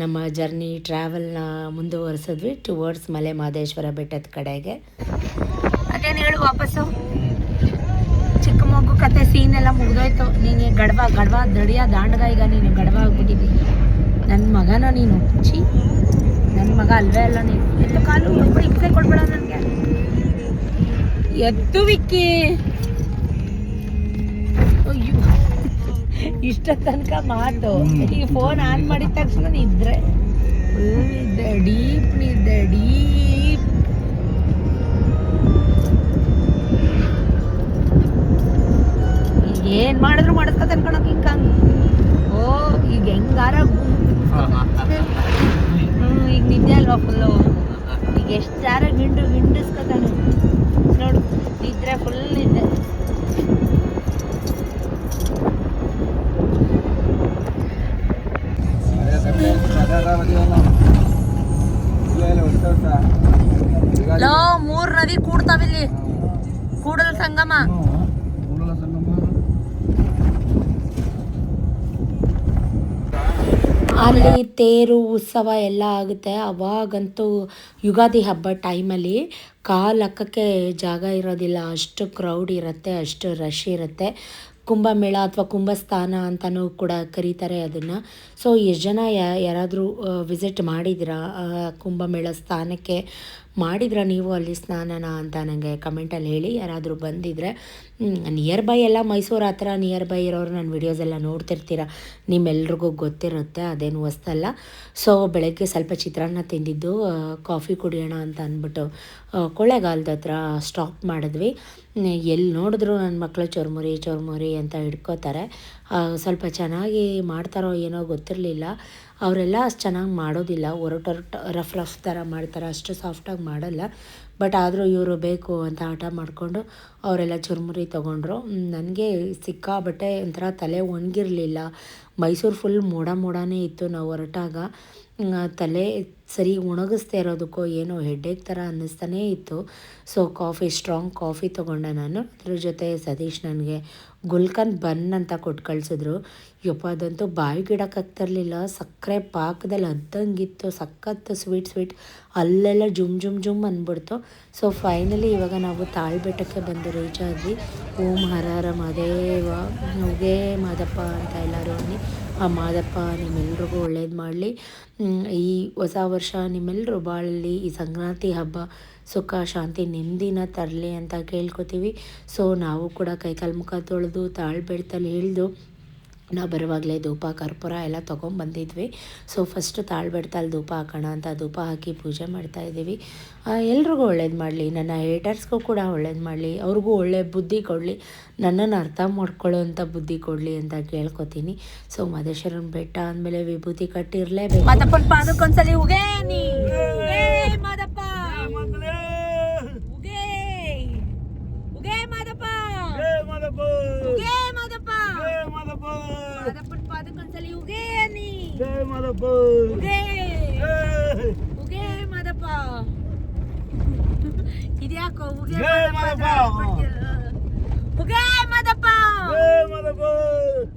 ನಮ್ಮ ಜರ್ನಿ ಟ್ರಾವೆಲ್ನ ಮುಂದುವರಿಸಿದ್ವಿ ಟುವರ್ಡ್ಸ್ ಮಲೆ ಮಹದೇಶ್ವರ ಬೆಟ್ಟದ ಕಡೆಗೆ. ಅದೇನು ಹೇಳು ವಾಪಸ್ಸು, ಚಿಕ್ಕ ಮಗು ಕತೆ ಸೀನ್ ಎಲ್ಲ ಮುಗಿದೋಯ್ತು. ನೀನು ಗಡ್ವ ದಡಿಯ ದಾಂಡ್ಗ, ಈಗ ನೀನು ಗಡ್ವ ಆಗ್ಬಿಟ್ಟಿದ್ದಿ. ನನ್ನ ಮಗನ ನೀನು, ಚಿ ನನ್ನ ಮಗ ಅಲ್ವೇ ಅಲ್ಲ ನೀನು. ಎತ್ತು ಕಾಲು ಇಪ್ಪೆ ಕೊಡ್ಬೇಡ ನನಗೆ. ಎತ್ತು ವಿಕ್ಕಿ, ಅಯ್ಯೋ ಇಷ್ಟ ತನಕ ಮಾತು. ಈಗ ಫೋನ್ ಆನ್ ಮಾಡಿದ ತಕ್ಷಣ ನಿದ್ರೆ ಫುಲ್ ನಿದ್ದೆ, ಡೀಪ್ ನಿದ್ದೆ, ಡೀಪ್. ಈಗ ಏನು ಮಾಡಿದ್ರು ಮಾಡಿಸ್ಕೊತ ಅನ್ಕೊಳಕ್ ಹಿಂಗ. ಓ ಈಗ ಹೆಂಗಾರ ಈಗ ನಿದ್ದೆ ಅಲ್ವಾ ಫುಲ್ಲು. ಈಗ ಎಷ್ಟು ಜಾರ ಗಿಂಡಿಸ್ಕೊತಾನೆ ನೋಡು, ನಿದ್ರೆ ಫುಲ್ ನಿದ್ದೆ. ಲೋ 3 ನದಿ ಕೂಡ್ತಾವಿಲ್ಲಿ, ಕೂಡಲ ಸಂಗಮ. ಅಲ್ಲಿ ತೇರು ಉತ್ಸವ ಎಲ್ಲ ಆಗುತ್ತೆ. ಅವಾಗಂತೂ ಯುಗಾದಿ ಹಬ್ಬ ಟೈಮಲ್ಲಿ ಕಾಲು ಹಾಕೋಕ್ಕೆ ಜಾಗ ಇರೋದಿಲ್ಲ, ಅಷ್ಟು ಕ್ರೌಡ್ ಇರುತ್ತೆ, ಅಷ್ಟು ರಶ್ ಇರುತ್ತೆ. ಕುಂಭಮೇಳ ಅಥವಾ ಕುಂಭಸ್ಥಾನ ಅಂತಲೂ ಕೂಡ ಕರೀತಾರೆ ಅದನ್ನು. ಸೊ ಎಷ್ಟು ಜನ ಯಾರಾದರೂ ವಿಸಿಟ್ ಮಾಡಿದಿರಾ ಕುಂಭಮೇಳ ಸ್ಥಾನಕ್ಕೆ? ಮಾಡಿದ್ರಾ ನೀವು ಅಲ್ಲಿ ಸ್ನಾನನ ಅಂತ ನನಗೆ ಕಮೆಂಟಲ್ಲಿ ಹೇಳಿ, ಯಾರಾದರೂ ಬಂದಿದ್ದರೆ. ನಿಯರ್ ಬೈ ಎಲ್ಲ ಮೈಸೂರು ಆ ಥರ ನಿಯರ್ ಬೈ ಇರೋರು ನನ್ನ ವೀಡಿಯೋಸ್ ಎಲ್ಲ ನೋಡ್ತಿರ್ತೀರ, ನಿಮ್ಮೆಲ್ರಿಗೂ ಗೊತ್ತಿರುತ್ತೆ, ಅದೇನು ಹೊಸ್ತಲ್ಲ. ಸೊ ಬೆಳಗ್ಗೆ ಸ್ವಲ್ಪ ಚಿತ್ರಾನ್ನ ತಿಂದಿದ್ದು, ಕಾಫಿ ಕುಡಿಯೋಣ ಅಂತ ಅಂದ್ಬಿಟ್ಟು ಕೊಳ್ಳೇಗಾಲದ ಹತ್ರ ಸ್ಟಾಪ್ ಮಾಡಿದ್ವಿ. ಎಲ್ಲಿ ನೋಡಿದ್ರು ನನ್ನ ಮಕ್ಕಳು ಚುರುಮುರಿ ಅಂತ ಹಿಡ್ಕೋತಾರೆ. ಸ್ವಲ್ಪ ಚೆನ್ನಾಗಿ ಮಾಡ್ತಾರೋ ಏನೋ ಗೊತ್ತಿರಲಿಲ್ಲ. ಅವರೆಲ್ಲ ಅಷ್ಟು ಚೆನ್ನಾಗಿ ಮಾಡೋದಿಲ್ಲ, ರಫ್ ಥರ ಮಾಡ್ತಾರೆ, ಅಷ್ಟು ಸಾಫ್ಟಾಗಿ ಮಾಡಲ್ಲ. ಬಟ್ ಆದರೂ ಇವರು ಬೇಕು ಅಂತ ಹಠ ಮಾಡಿಕೊಂಡು ಅವರೆಲ್ಲ ಚುರುಮುರಿ ತೊಗೊಂಡ್ರು. ನನಗೆ ಸಿಕ್ಕಾಬಟ್ಟೆ ಒಂಥರ ತಲೆ ಒಣಗಿರಲಿಲ್ಲ. ಮೈಸೂರು ಫುಲ್ ಮೋಡನೇ ಇತ್ತು. ನಾವು ಹೊರಟಾಗ ತಲೆ ಸರಿ ಒಣಗಿಸ್ತಾ ಇರೋದಕ್ಕೋ ಏನೋ ಹೆಡ್ಡೇಕ್ ಥರ ಅನ್ನಿಸ್ತಾನೇ ಇತ್ತು. ಸೊ ಸ್ಟ್ರಾಂಗ್ ಕಾಫಿ ತೊಗೊಂಡೆ ನಾನು. ಅದ್ರ ಜೊತೆ ಸತೀಶ್ ನನಗೆ ಗುಲ್ಕನ್ ಬನ್ ಅಂತ ಕೊಟ್ಟು ಕಳಿಸಿದ್ರು. ಯಪ್ಪ ಅದಂತೂ ಬಾಯಿಗಿಡಕ್ಕಾಗ್ತಿರ್ಲಿಲ್ಲ, ಸಕ್ಕರೆ ಪಾಕದಲ್ಲಿ ಹದ್ದಂಗಿತ್ತು, ಸಖತ್ ಸ್ವೀಟ್ ಅಲ್ಲೆಲ್ಲ ಜುಮ್ ಅಂದ್ಬಿಡ್ತು. ಸೊ ಫೈನಲಿ ಇವಾಗ ನಾವು ತಾಳ್ಬೆಟ್ಟಕ್ಕೆ ಬಂದು ರೀಚ್ ಆದ್ವಿ. ಓಂ ಹರ ಹರ ಮಹದೇವ, ಉಗೇ ಮಾದಪ್ಪ ಅಂತ ಎಲ್ಲರೂ ಅನ್ನಿ. ಆ ಮಾದಪ್ಪ ನಿಮ್ಮೆಲ್ರಿಗೂ ಒಳ್ಳೇದು ಮಾಡಲಿ. ಈ ಹೊಸ ವರ್ಷ ನಿಮ್ಮೆಲ್ಲರೂ ಬಾಳಲ್ಲಿ ಈ ಸಂಕ್ರಾಂತಿ ಹಬ್ಬ ಸುಖ ಶಾಂತಿ ನೆಮ್ಮದಿನ ತರಲಿ ಅಂತ ಕೇಳ್ಕೊತೀವಿ. ಸೊ ನಾವು ಕೂಡ ಕೈಕಾಲು ಮುಖ ತೊಳೆದು ತಾಳ್ಬೆಟ್ಟಲ್ಲಿ ಇಳಿದು ನಾವು ಬರುವಾಗಲೇ ಧೂಪ ಕರ್ಪೂರ ಎಲ್ಲ ತೊಗೊಂಬಂದಿದ್ವಿ. ಸೊ ಫಸ್ಟು ತಾಳ್ಬೆಟ್ಟಲ್ಲಿ ಧೂಪ ಹಾಕೋಣ ಅಂತ ಧೂಪ ಹಾಕಿ ಪೂಜೆ ಮಾಡ್ತಾಯಿದ್ದೀವಿ. ಎಲ್ರಿಗೂ ಒಳ್ಳೇದು ಮಾಡಲಿ, ನನ್ನ ಹೇಟರ್ಸ್ಗೂ ಕೂಡ ಒಳ್ಳೇದು ಮಾಡಲಿ, ಅವ್ರಿಗೂ ಒಳ್ಳೆ ಬುದ್ಧಿ ಕೊಡಲಿ, ನನ್ನನ್ನು ಅರ್ಥ ಮಾಡ್ಕೊಳ್ಳೋ ಅಂಥ ಬುದ್ಧಿ ಕೊಡಲಿ ಅಂತ ಕೇಳ್ಕೊತೀನಿ. ಸೊ ಮಹದೇಶ್ವರನ ಬೆಟ್ಟ ಅಂದಮೇಲೆ ವಿಭೂತಿ ಕಟ್ಟಿರಲೇಬೇಕು. ಮಾದಪ್ಪನ ಪಾದಕ್ಕೊಂದ್ಸಲಿ ಉಗೇ ನೀ ಮಾದಪ್ಪ, ಮಾದಪ್ಪನ ಪಾದಕ್ಕೊಂದ್ಸಲಿ ಇದ್ಯಾಕೋ ಉಗೆ ಜೈ ಮಾದಪ್ಪ. ಉಗೆ ಮಾದಪ್ಪ ಜೈ ಮಾದಪ್ಪ.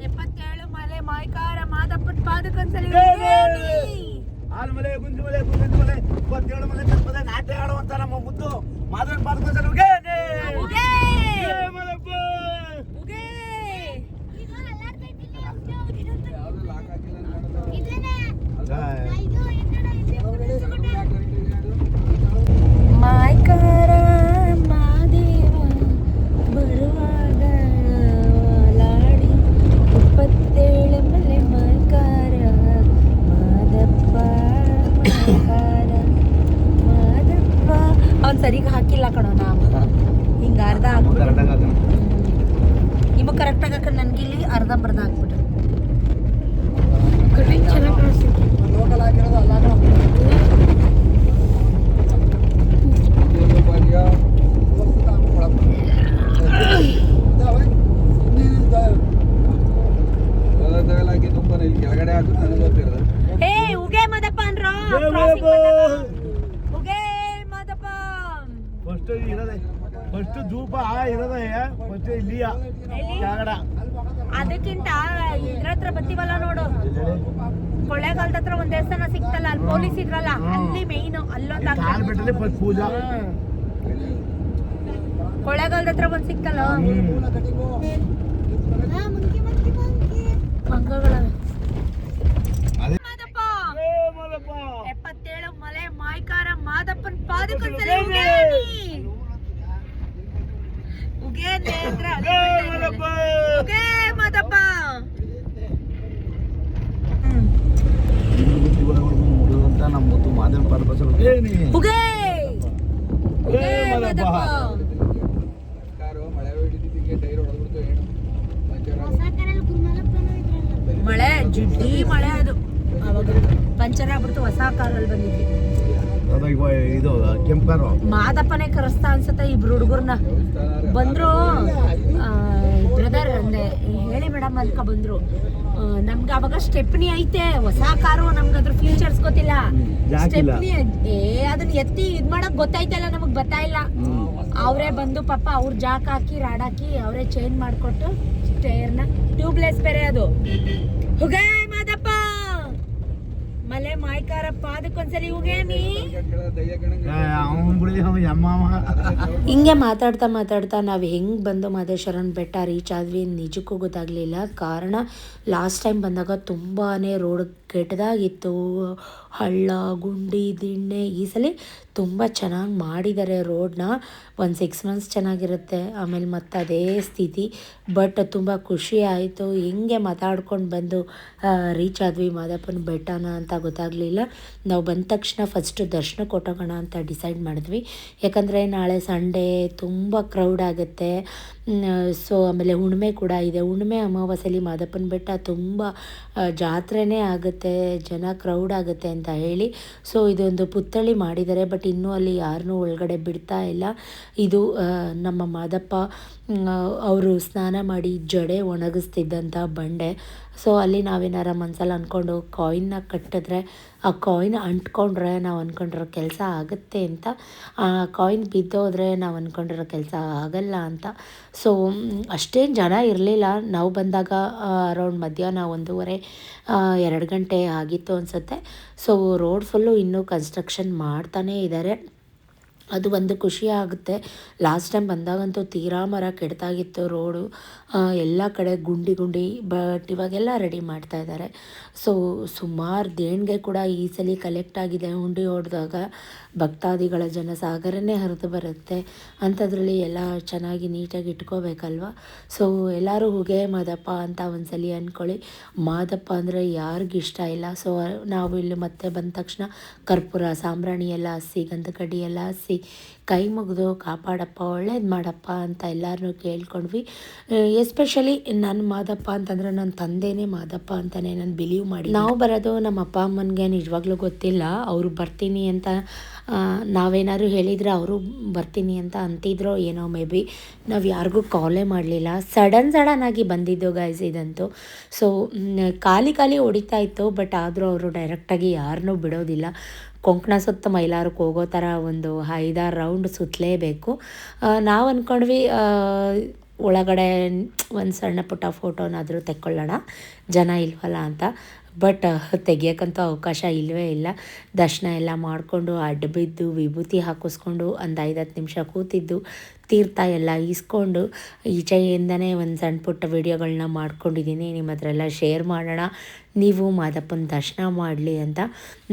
77 ಮಲೆ ಮಾಯ್ಕಾರ ಮಾದಪ್ಪನ ಪಾದಕ್ಕೊಂದ್ಸಲಿ ಆಲ್ಮಲೆ ಗುಂಜುಮಲೆ ಗುಂಜುಮಲೆ 77 ಮಲೆ ತಪ್ಪದೆ ನಾಟ್ಯ ಆಡುವಂತ ನಮ್ಮ ಮುದ್ದು ಮಾದಪ್ಪನ ಪಾದಕ್ಕೊಂದ್ಸಲಿ ಉಗೆ ಉಗೆ ಜೈ ಮಾದಪ್ಪ. ಉಗೆ ಮಾಯ್ಕಾರ ಮಾದೇವ ಬರುವಾಗ ಲಾಡಿ 77 ಮಲೆ ಮಾಯ್ಕಾರ ಮಾದಪ್ಪ ಮಾಯ್ಕಾರ ಮಾದಪ್ಪ ಅವ್ನು ಸರಿಗೆ ಹಾಕಿಲ್ಲ ಕಣೋ ನಾವು ಹಿಂಗೆ ಅರ್ಧ ಹಾಕ್ಬಿಟ್ಟು ನಿಮಗೆ ಕರೆಕ್ಟಾಗಿ ಹಾಕೊಂಡು ನನಗಿಲ್ಲಿ ಅರ್ಧಂಬರ್ಧ ಹಾಕ್ಬಿಟ್ಟು ಚೆನ್ನಾಗಿ ಕಾಣಿಸ್ತಿತ್ತು ಲೋಕಲ್ ಆಗಿರೋದು ಅಲ್ಲ ಕೆಳಗಡೆ ಹಾಕಿ ನನಗೆ ಗೊತ್ತಿರೋದು ಏ ಉಗೆ ಮಾದಪ್ಪ ಅನ್ರೋ ಉಗೆ ಮಾದಪ್ಪ ಫಸ್ಟ್ ಇರೋದೆ ಫಸ್ಟ್ ಧೂಪ ಇರೋದೆ ಫಸ್ಟ್ ಇಲ್ಲಿಯ ಕೆಳಗಡ ಅದಕ್ಕಿಂತ ಇದ್ರ ಹತ್ರ ಬತ್ತೀವಲ್ಲ ನೋಡು ಕೊಳ್ಳೇಗಾಲದ ಹತ್ರ ಒಂದ್ ದೇವಸ್ಥಾನ ಸಿಕ್ತಲ್ಲ ಅಲ್ಲಿ ಪೊಲೀಸ್ ಇದ್ರಲ್ಲ ಅಲ್ಲಿ ಮೇಯ್ನು ಅಲ್ಲೊಂದು ಕಾಲ್ ಬೆಟ್ಟಲ್ಲಿ ಫಸ್ಟ್ ಪೂಜಾ ಕೊಳ್ಳೇಗಾಲದ ಹತ್ರ ಒಂದ್ ಸಿಕ್ತಲ್ಲ ಮಂಗಗಳ ಅದೇ ಮಾದಪ್ಪ ಮಾದಪ್ಪ 77 ಮಲೆ ಮಾಯ್ಕಾರ ಮಾದಪ್ಪನ ಪಾದಕ್ಕೊಂದ್ಸಲಿ ಉಗೆ ಉಗೆ ನೇತ್ರ ಮಾದಪ್ಪ ಉಗೆ ಮಾದಪ್ಪ ಅಂತ ನಮ್ಮ ಮುತ್ತು ಮಾದಪ್ಪನ ಪಾದಕ್ಕೊಂದ್ಸಲಿ ಉಗೆ ಉಗೆ ಮಾದಪ್ಪ ಮಳೆ ಹೊಡಿತಿದ್ದಕ್ಕೆ ಟೈರ್ ಹೊಡೆದ್ಬಿಡ್ತು ಏನು ಮಳೆ ಜಿಡ್ಡಿ ಮಳೆ ಅದು ಅವಾಗ ಪಂಚರ್ ಆಗ್ಬಿಡ್ತು ಹೊಸ ಕಾರಲ್ಲಿ ಬಂದಿದ್ವಿ ಇದು ಕೆಂಪು ಕಾರು ಮಾದಪ್ಪನೇ ಕರೆಸ್ತಾ ಅನ್ಸುತ್ತೆ ಇಬ್ರು ಹುಡುಗರ್ನ ಬಂದ್ರು ಬ್ರದರ್ ಅಂದೆ ಹೇಳಿ ಮೇಡಮ್ ಅನ್ಕ ಬಂದ್ರು ನಮ್ಗೆ ಅವಾಗ ಸ್ಟೆಪ್ನಿ ಐತೆ ಹೊಸ ಕಾರು ನಮ್ಗೆ ಅದ್ರ ಫ್ಯೂಚರ್ಸ್ ಗೊತ್ತಿಲ್ಲ ಸ್ಟೆಪ್ನಿ ಅದನ್ನ ಎತ್ತಿ ಇದ್ ಮಾಡಕ್ ಗೊತ್ತಾಯ್ತಲ್ಲ ನಮಗ್ ಗೊತ್ತಾಯಿಲ್ಲ ಅವರೇ ಬಂದು ಪಾಪ ಅವ್ರ ಜಾಕ್ ಹಾಕಿ ರಾಡ್ ಹಾಕಿ ಅವರೇ ಚೇಂಜ್ ಮಾಡ್ಕೊಟ್ಟು ಸ್ಟೇರ್ನ ಟ್ಯೂಬ್ಲೆಸ್ ಬೇರೆ ಅದು ಹುಗೇ ಮಾದಪ್ಪ ಮಲೆ ಮಾಯ್ಕಾರ ಪಾದಕ್ಕೊಂದ್ಸಲಿ ಹುಗೇನಿ ಹಿಂಗೆ ಮಾತಾಡ್ತಾ ಮಾತಾಡ್ತಾ ನಾವು ಹೆಂಗೆ ಬಂದು ಮಹದೇಶ್ವರನ ಬೆಟ್ಟ ರೀಚ್ ಆದ್ವಿ ನಿಜಕ್ಕೂ ಗೊತ್ತಾಗಲಿಲ್ಲ ಕಾರಣ ಲಾಸ್ಟ್ ಟೈಮ್ ಬಂದಾಗ ತುಂಬಾ ರೋಡ್ ಕೆಟ್ಟದಾಗಿತ್ತು ಹಳ್ಳ ಗುಂಡಿ ದಿಣ್ಣೆ ಈ ಸಲ ತುಂಬ ಚೆನ್ನಾಗಿ ಮಾಡಿದ್ದಾರೆ ರೋಡ್ನ ಒಂದು 6 ಮಂತ್ಸ್ ಚೆನ್ನಾಗಿರುತ್ತೆ ಆಮೇಲೆ ಮತ್ತೆ ಅದೇ ಸ್ಥಿತಿ ಬಟ್ ತುಂಬ ಖುಷಿ ಆಯಿತು ಹೆಂಗೆ ಮಾತಾಡ್ಕೊಂಡು ಬಂದು ರೀಚ್ ಆದ್ವಿ ಮಾದಪ್ಪನ ಬೆಟ್ಟನ ಅಂತ ಗೊತ್ತಾಗಲಿಲ್ಲ ನಾವು ಬಂದ ತಕ್ಷಣ ಫಸ್ಟು ದರ್ಶನ ಕೊಟ್ಟೋಗೋಣ ಅಂತ ಡಿಸೈಡ್ ಮಾಡಿದ್ವಿ ಯಾಕಂದರೆ ನಾಳೆ ಸಂಡೇ ತುಂಬ ಕ್ರೌಡ್ ಆಗುತ್ತೆ ಸೊ ಆಮೇಲೆ ಹುಣ್ಣಿಮೆ ಕೂಡ ಇದೆ ಹುಣ್ಣಿಮೆ ಅಮಾವಾಸ್ಯೆಯಲ್ಲಿ ಮಾದಪ್ಪನ ಬೆಟ್ಟ ತುಂಬ ಜಾತ್ರೆನೇ ಆಗುತ್ತೆ ಜನ ಕ್ರೌಡ್ ಆಗುತ್ತೆ ಅಂತ ಹೇಳಿ ಸೊ ಇದೊಂದು ಪುತ್ಥಳಿ ಮಾಡಿದ್ದಾರೆ ಬಟ್ ಇನ್ನೂ ಅಲ್ಲಿ ಯಾರನ್ನೂ ಒಳಗಡೆ ಬಿಡ್ತಾ ಇಲ್ಲ ಇದು ನಮ್ಮ ಮಾದಪ್ಪ ಅವರು ಸ್ನಾನ ಮಾಡಿ ಜಡೆ ಒಣಗಿಸ್ತಿದ್ದಂಥ ಬಂಡೆ ಸೊ ಅಲ್ಲಿ ನಾವೇನಾರ ಮನ್ಸಲ್ಲಿ ಅಂದ್ಕೊಂಡು ಕಾಯಿನ್ನ ಕಟ್ಟಿದ್ರೆ ಆ ಕಾಯಿನ್ ಅಂಟ್ಕೊಂಡ್ರೆ ನಾವು ಅಂದ್ಕೊಂಡಿರೋ ಕೆಲಸ ಆಗುತ್ತೆ ಅಂತ ಆ ಕಾಯಿನ್ ಬಿದ್ದೋದ್ರೆ ನಾವು ಅಂದ್ಕೊಂಡಿರೋ ಕೆಲಸ ಆಗಲ್ಲ ಅಂತ ಸೊ ಅಷ್ಟೇನು ಜನ ಇರಲಿಲ್ಲ ನಾವು ಬಂದಾಗ ಅರೌಂಡ್ ಮಧ್ಯಾಹ್ನ 1:30 2 ಗಂಟೆ ಆಗಿತ್ತು ಅನಿಸುತ್ತೆ ಸೊ ರೋಡ್ ಫುಲ್ಲು ಇನ್ನೂ ಕನ್ಸ್ಟ್ರಕ್ಷನ್ ಮಾಡ್ತಾನೇ ಇದ್ದಾರೆ ಅದು ಒಂದು ಖುಷಿ ಆಗುತ್ತೆ ಲಾಸ್ಟ್ ಟೈಮ್ ಬಂದಾಗಂತೂ ತೀರಾ ಮರ ಕೆಡ್ತಾಗಿತ್ತು ರೋಡು ಎಲ್ಲ ಕಡೆ ಗುಂಡಿ ಬಟ್ ಇವಾಗೆಲ್ಲ ರೆಡಿ ಮಾಡ್ತಾ ಇದ್ದಾರೆ ಸೊ ಸುಮಾರು ದೇಣಿಗೆ ಕೂಡ ಈ ಸಲ ಕಲೆಕ್ಟ್ ಆಗಿದೆ ಹುಂಡಿ ಹೊಡೆದಾಗ ಭಕ್ತಾದಿಗಳ ಜನಸಾಗರನೇ ಹರಿದು ಬರುತ್ತೆ ಅಂಥದ್ರಲ್ಲಿ ಎಲ್ಲ ಚೆನ್ನಾಗಿ ನೀಟಾಗಿ ಇಟ್ಕೋಬೇಕಲ್ವ ಸೊ ಎಲ್ಲರೂ ಹುಗೆ ಮಾದಪ್ಪ ಅಂತ ಒಂದ್ಸಲಿ ಅಂದ್ಕೊಳ್ಳಿ ಮಾದಪ್ಪ ಅಂದರೆ ಯಾರಿಗಿಷ್ಟ ಇಲ್ಲ ಸೊ ನಾವು ಇಲ್ಲಿ ಮತ್ತೆ ಬಂದ ತಕ್ಷಣ ಕರ್ಪೂರ ಸಾಂಬ್ರಾಣಿ ಎಲ್ಲ ಹಸಿ ಗಂಧ ಕಡ್ಡಿ ಎಲ್ಲ ಹಸಿ ಕೈ ಮುಗಿದು ಕಾಪಾಡಪ್ಪ ಒಳ್ಳೇದು ಮಾಡಪ್ಪ ಅಂತ ಎಲ್ಲರನ್ನೂ ಕೇಳ್ಕೊಂಡ್ವಿ ಎಸ್ಪೆಷಲಿ ನನ್ನ ಮಾದಪ್ಪ ಅಂತಂದರೆ ನನ್ನ ತಂದೆನೇ ಮಾದಪ್ಪ ಅಂತಲೇ ನಾನು ಬಿಲೀವ್ ಮಾಡಿ ನಾವು ಬರೋದು ನಮ್ಮ ಅಪ್ಪ ಅಮ್ಮನಿಗೆ ನಿಜವಾಗ್ಲೂ ಗೊತ್ತಿಲ್ಲ ಅವರು ಬರ್ತೀನಿ ಅಂತ ನಾವೇನಾದ್ರು ಹೇಳಿದರೆ ಅವರು ಬರ್ತೀನಿ ಅಂತ ಅಂತಿದ್ರೋ ಏನೋ ಮೇ ಬಿ ನಾವು ಯಾರಿಗೂ ಕಾಲೇ ಮಾಡಲಿಲ್ಲ ಸಡನ್ ಆಗಿ ಬಂದಿದ್ದು ಗೈಸ್ ಇದಂತೂ ಸೊ ಖಾಲಿ ಹೊಡಿತಾ ಇತ್ತು ಬಟ್ ಆದರೂ ಅವರು ಡೈರೆಕ್ಟಾಗಿ ಯಾರನ್ನೂ ಬಿಡೋದಿಲ್ಲ ಕೊಂಕಣ ಸುತ್ತ ಮೈಲಾರಕ್ಕೆ ಹೋಗೋ ಥರ ಒಂದು 5-6 ರೌಂಡ್ ಸುತ್ತಲೇಬೇಕು. ನಾವು ಅಂದ್ಕೊಂಡ್ವಿ ಒಳಗಡೆ ಒಂದು ಸಣ್ಣ ಪುಟ್ಟ ಫೋಟೋನಾದರೂ ತೆಕ್ಕೊಳ್ಳೋಣ, ಜನ ಇಲ್ವಲ್ಲ ಅಂತ. ಬಟ್ ತೆಗಿಯೋಕ್ಕಂತೂ ಅವಕಾಶ ಇಲ್ಲವೇ ಇಲ್ಲ. ದರ್ಶನ ಎಲ್ಲ ಮಾಡಿಕೊಂಡು ಅಡ್ಡಬಿದ್ದು ವಿಭೂತಿ ಹಾಕಿಸ್ಕೊಂಡು ಒಂದು 5-10 ನಿಮಿಷ ಕೂತಿದ್ದು, ತೀರ್ಥ ಎಲ್ಲ ಈಸ್ಕೊಂಡು ಈಚೆಯಿಂದನೇ ಒಂದು ಸಣ್ಣ ಪುಟ್ಟ ವೀಡಿಯೋಗಳನ್ನ ಮಾಡ್ಕೊಂಡಿದ್ದೀನಿ. ನಿಮ್ಮ ಹತ್ರ ಎಲ್ಲ ಶೇರ್ ಮಾಡೋಣ, ನೀವು ಮಾದಪ್ಪನ ದರ್ಶನ ಮಾಡಲಿ ಅಂತ.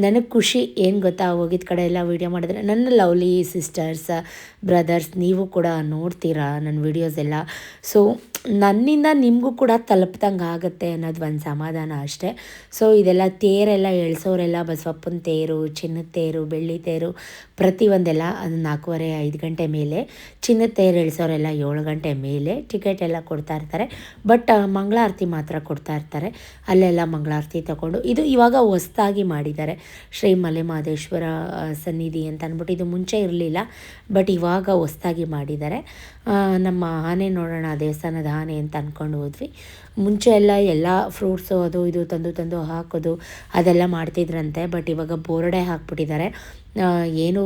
ನನಗೆ ಖುಷಿ ಏನು ಗೊತ್ತಾ, ಹೋಗಿದ್ದ ಕಡೆ ಎಲ್ಲ ವೀಡಿಯೋ ಮಾಡಿದ್ರೆ ನನ್ನ ಲವ್ಲಿ ಸಿಸ್ಟರ್ಸ್ ಬ್ರದರ್ಸ್ ನೀವು ಕೂಡ ನೋಡ್ತೀರಾ ನನ್ನ ವೀಡಿಯೋಸ್ ಎಲ್ಲ. ಸೊ ನನ್ನಿಂದ ನಿಮಗೂ ಕೂಡ ತಲುಪ್ದಂಗೆ ಆಗುತ್ತೆ ಅನ್ನೋದು ಒಂದು ಸಮಾಧಾನ ಅಷ್ಟೇ. ಸೊ ಇದೆಲ್ಲ ತೇರೆಲ್ಲ ಎಳ್ಸೋರೆಲ್ಲ ಬಸವಪ್ಪನ ತೇರು, ಚಿನ್ನದ ತೇರು, ಬೆಳ್ಳಿ ತೇರು ಪ್ರತಿಯೊಂದೆಲ್ಲ ಅದು 4:30-5 ಗಂಟೆ ಮೇಲೆ, ಚಿನ್ನದ ತೇರು ಎಳ್ಸೋರೆಲ್ಲ 7 ಗಂಟೆ ಮೇಲೆ ಟಿಕೆಟ್ ಎಲ್ಲ ಕೊಡ್ತಾ ಇರ್ತಾರೆ. ಬಟ್ ಮಂಗಳಾರತಿ ಮಾತ್ರ ಕೊಡ್ತಾ ಇರ್ತಾರೆ. ಅಲ್ಲೆಲ್ಲ ಮಂಗಳಾರತಿ ತಗೊಂಡು, ಇದು ಇವಾಗ ಹೊಸ್ದಾಗಿ ಮಾಡಿದ್ದಾರೆ ಶ್ರೀ ಮಲೆಮಹದೇಶ್ವರ ಸನ್ನಿಧಿ ಅಂತ ಅಂದ್ಬಿಟ್ಟು. ಇದು ಮುಂಚೆ ಇರಲಿಲ್ಲ, ಬಟ್ ಇವಾಗ ಹೊಸ್ದಾಗಿ ಮಾಡಿದ್ದಾರೆ. ನಮ್ಮ ಆನೆ ನೋಡೋಣ, ದೇವಸ್ಥಾನದ ಆನೆ ಅಂತ ಅಂದ್ಕೊಂಡು ಹೋದ್ವಿ. ಮುಂಚೆ ಎಲ್ಲ ಫ್ರೂಟ್ಸು ಅದು ಇದು ತಂದು ಹಾಕೋದು ಅದೆಲ್ಲ ಮಾಡ್ತಿದ್ರಂತೆ. ಬಟ್ ಇವಾಗ ಬೋರ್ಡೆ ಹಾಕ್ಬಿಟ್ಟಿದ್ದಾರೆ, ಏನೂ